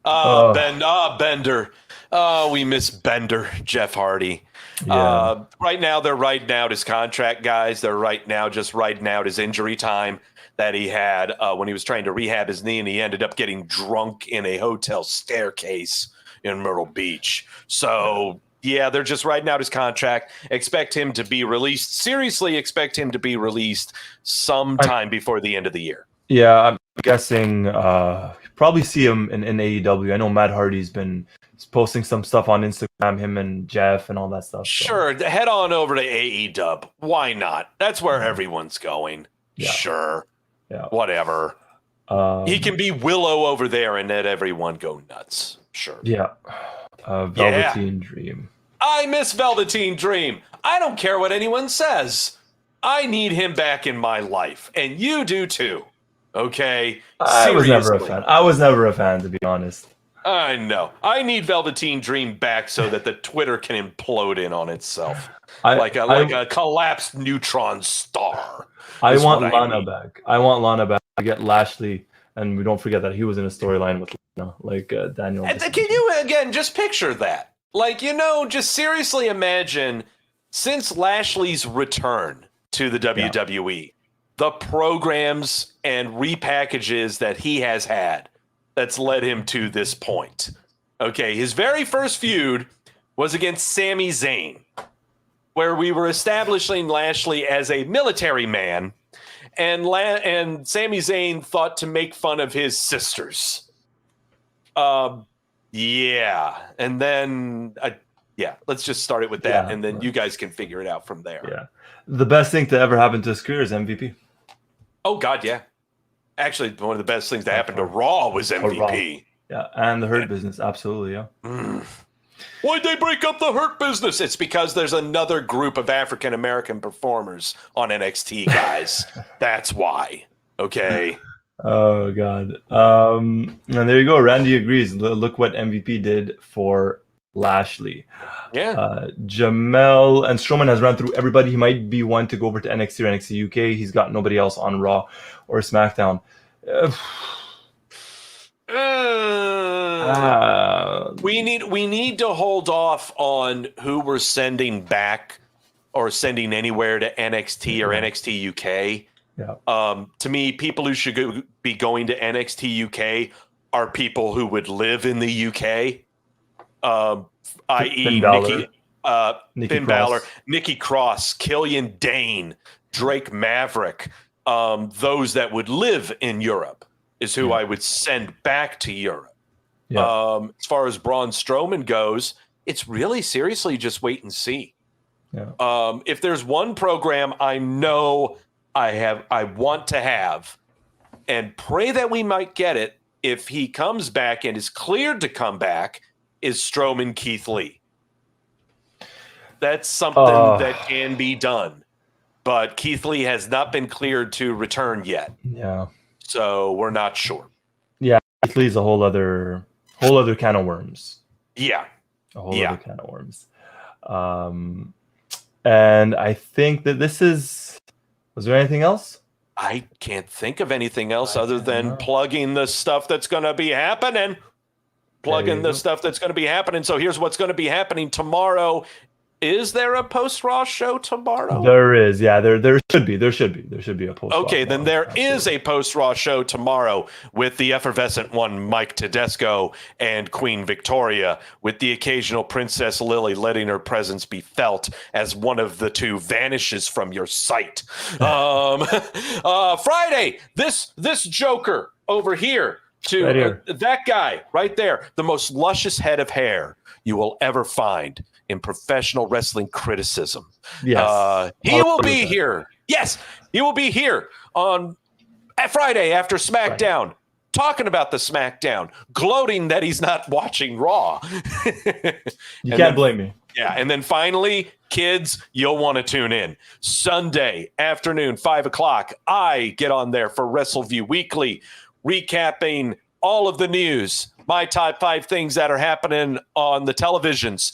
Bender. Oh, we miss Bender, Jeff Hardy. Yeah. Right now, they're riding out his contract, guys. They're just riding out his injury time that he had when he was trying to rehab his knee, and he ended up getting drunk in a hotel staircase in Myrtle Beach. So... yeah, they're just riding out his contract. Expect him to be released. Seriously, expect him to be released sometime before the end of the year. Yeah, I'm guessing probably see him in AEW. I know Matt Hardy's been posting some stuff on Instagram, him and Jeff and all that stuff. Sure, head on over to AEW. Why not? That's where everyone's going. Yeah. Sure. Yeah. Whatever. He can be Willow over there and let everyone go nuts. Sure. Yeah. Velveteen Dream. I miss Velveteen Dream. I don't care what anyone says. I need him back in my life, and you do too. Okay? I was never a fan, to be honest. I know. I need Velveteen Dream back so that the Twitter can implode in on itself, like a collapsed neutron star. I want Lana back. I want Lana back. I get Lashley. And we don't forget that he was in a storyline with Daniel. And can you, again, just picture that? Just seriously imagine, since Lashley's return to the WWE, the programs and repackages that he has had that's led him to this point. Okay, his very first feud was against Sami Zayn, where we were establishing Lashley as a military man. And Sami Zayn thought to make fun of his sisters. And then, let's just start it with that, and then you guys can figure it out from there. Yeah. The best thing to ever happen to his career is MVP. Oh, God, yeah. Actually, one of the best things to happen to Raw was MVP. Yeah, and the Hurt Business, absolutely, yeah. Why'd they break up the Hurt Business? It's because there's another group of African-American performers on NXT, guys. That's why. Okay. Oh, God. And there you go. Randy agrees. Look what MVP did for Lashley. Yeah. Jamel and Strowman has run through everybody. He might be one to go over to NXT or NXT UK. He's got nobody else on Raw or SmackDown. We need to hold off on who we're sending back or sending anywhere to NXT or NXT UK. Yeah. To me, people who should be going to NXT UK are people who would live in the UK. i.e. Finn Balor. Finn Balor, Nikki Cross, Killian Dane, Drake Maverick, those that would live in Europe is who I would send back to Europe. Yeah. As far as Braun Strowman goes, it's really seriously just wait and see. Yeah. If there's one program I know I want to have and pray that we might get it if he comes back and is cleared to come back, is Strowman Keith Lee. That's something that can be done. But Keith Lee has not been cleared to return yet. Yeah. So we're not sure. Yeah, Keith Lee's a whole other can of worms. Yeah. A whole other can of worms. And I think that was there anything else? I can't think of anything else other than plugging the stuff that's going to be happening. Stuff that's going to be happening. So here's what's going to be happening tomorrow. Is there a post-Raw show tomorrow? There is, yeah. There should be a post-Raw. Okay, then there is a post-Raw show tomorrow with the effervescent one, Mike Tedesco, and Queen Victoria, with the occasional Princess Lily letting her presence be felt as one of the two vanishes from your sight. Friday, this Joker over here to that guy right there, the most luscious head of hair you will ever find in professional wrestling criticism. Yes. He will be here. Yes, he will be here on Friday after SmackDown, talking about the SmackDown, gloating that he's not watching Raw. You can't blame me. Yeah, and then finally, kids, you'll want to tune in. Sunday afternoon, 5 o'clock, I get on there for Wrestleview Weekly, recapping all of the news, my top 5 things that are happening on the televisions.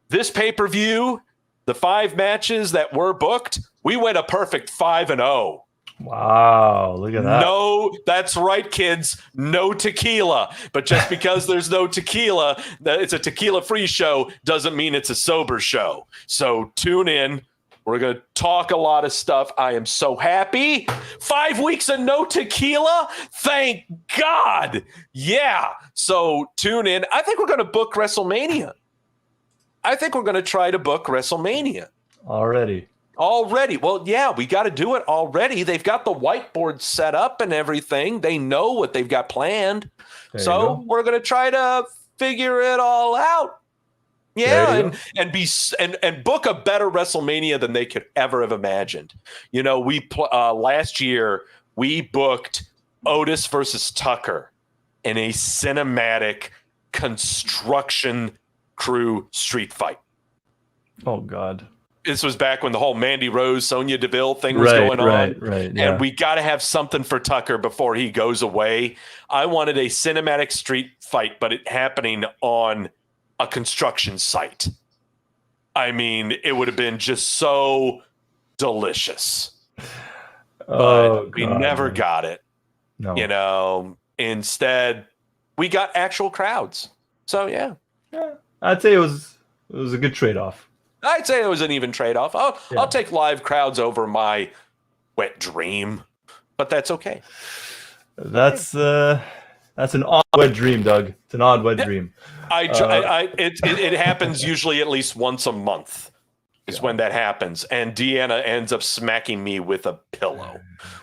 This pay-per-view, the 5 matches that were booked, we went a perfect 5-0. Wow, look at that. No, that's right, kids. No tequila. But just because there's no tequila, it's a tequila-free show, doesn't mean it's a sober show. So tune in. We're going to talk a lot of stuff. I am so happy. 5 weeks of no tequila? Thank God. Yeah. So tune in. I think we're going to book WrestleMania. I think we're going to try to book WrestleMania. Already. Well, yeah, we got to do it already. They've got the whiteboard set up and everything. They know what they've got planned. So we're going to try to figure it all out. Yeah, and book a better WrestleMania than they could ever have imagined. You know, last year we booked Otis versus Tucker in a cinematic construction crew street fight. Oh God. This was back when the whole Mandy Rose, Sonya Deville thing was going on. Right. Yeah. And we got to have something for Tucker before he goes away. I wanted a cinematic street fight, but it happening on a construction site. I mean, it would have been just so delicious. But we never got it. No. You know, instead, we got actual crowds. So, yeah. I'd say it was a good trade-off. I'd say it was an even trade-off. I'll take live crowds over my wet dream, but that's okay. That's an odd wet dream, Doug. It's an odd wet dream. It happens usually at least once a month is when that happens, and Deanna ends up smacking me with a pillow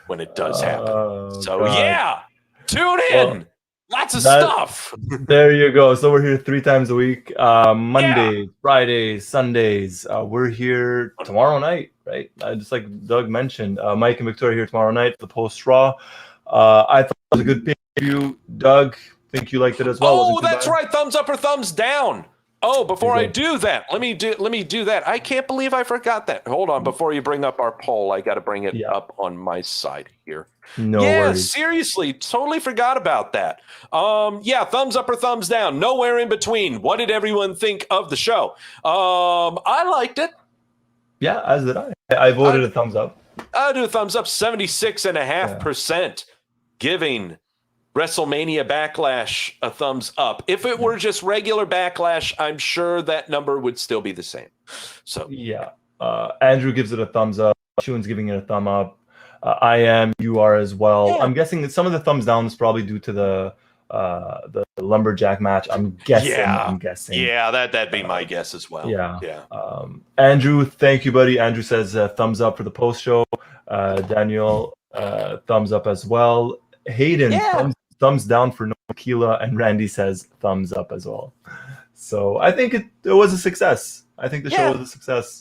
when it does happen. So God. Tune in. Well, lots of stuff. There you go. So we're here 3 times a week. Monday, Fridays, Sundays. We're here tomorrow night, right? Just like Doug mentioned, Mike and Victoria here tomorrow night for the post-Raw. I thought it was a good preview. Doug, think you liked it as well? Oh, that's right. Thumbs up or thumbs down. Oh, before I do that, let me do that. I can't believe I forgot that. Hold on, before you bring up our poll, I got to bring it up on my side here. No worries. Seriously, totally forgot about that. Thumbs up or thumbs down. Nowhere in between. What did everyone think of the show? I liked it. Yeah, as did I. I voted a thumbs up. I'll do a thumbs up. 76.5%, giving WrestleMania Backlash a thumbs up. If it were just regular Backlash, I'm sure that number would still be the same. So Andrew gives it a thumbs up. Shuan's giving it a thumb up. You are as well. Yeah. I'm guessing that some of the thumbs down is probably due to the the Lumberjack match. I'm guessing. Yeah, that'd be my guess as well. Yeah. Andrew, thank you, buddy. Andrew says thumbs up for the post show. Daniel, thumbs up as well. Hayden, thumbs down for no tequila, and Randy says thumbs up as well. So I think it was a success. I think the show was a success.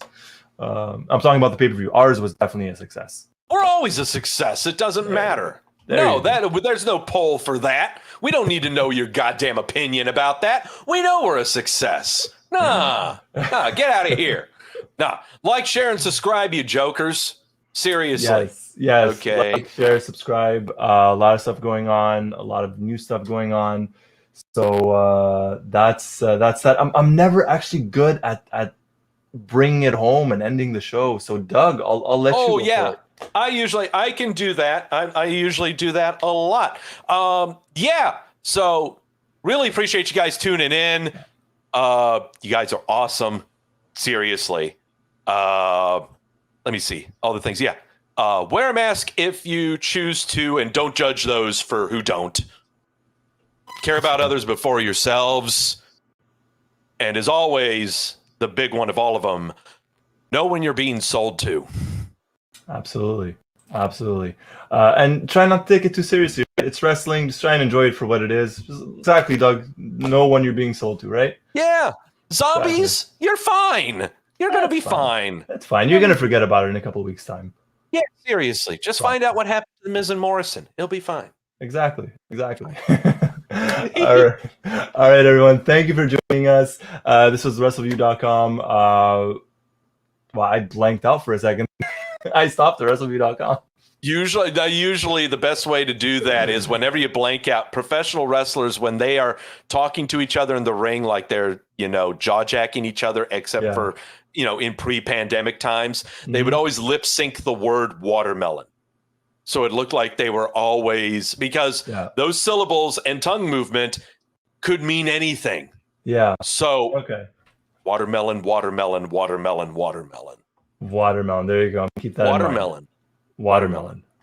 I'm talking about the pay-per-view. Ours was definitely a success. We're always a success. It doesn't matter. There's no poll for that. We don't need to know your goddamn opinion about that. We know we're a success. Nah, get out of here. Nah, like, share, and subscribe, you jokers. Seriously. Yes. Okay. Like, share, subscribe. A lot of stuff going on. A lot of new stuff going on. So that's that. I'm never actually good at bringing it home and ending the show. So Doug, I'll let you. Oh yeah. I can do that. I usually do that a lot. So really appreciate you guys tuning in. You guys are awesome. Seriously. Let me see all the things. Yeah. Wear a mask if you choose to, and don't judge those for who don't. Care about others before yourselves. And as always, the big one of all of them, know when you're being sold to. Absolutely. And try not to take it too seriously. It's wrestling. Just try and enjoy it for what it is. Exactly, Doug. Know when you're being sold to, right? Yeah. Zombies, You're fine. You're going to be fine. That's fine. You're going to forget about it in a couple of weeks' time. Yeah, seriously. Just find out what happened to Miz and Morrison. It'll be fine. Exactly. All right, everyone. Thank you for joining us. This was Wrestleview.com. Well, I blanked out for a second. I stopped at Wrestleview.com. Usually the best way to do that is whenever you blank out, professional wrestlers, when they are talking to each other in the ring, like they're, jaw-jacking each other, except for, in pre-pandemic times, they would always lip sync the word watermelon. So it looked like they were always, because those syllables and tongue movement could mean anything. Yeah. So okay. Watermelon. Watermelon. There you go. Keep that Watermelon.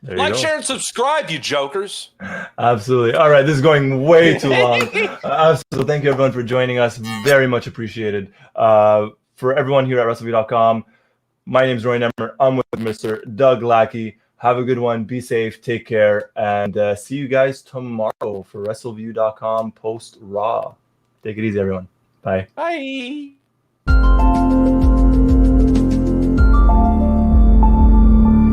There you like, go. share, and subscribe, you jokers. Absolutely. All right. This is going way too long. So thank you, everyone, for joining us. Very much appreciated. For everyone here at Wrestleview.com, my name is Roy Nemer. I'm with Mr. Doug Lackey. Have a good one. Be safe. Take care. And see you guys tomorrow for Wrestleview.com post Raw. Take it easy, everyone. Bye. Bye.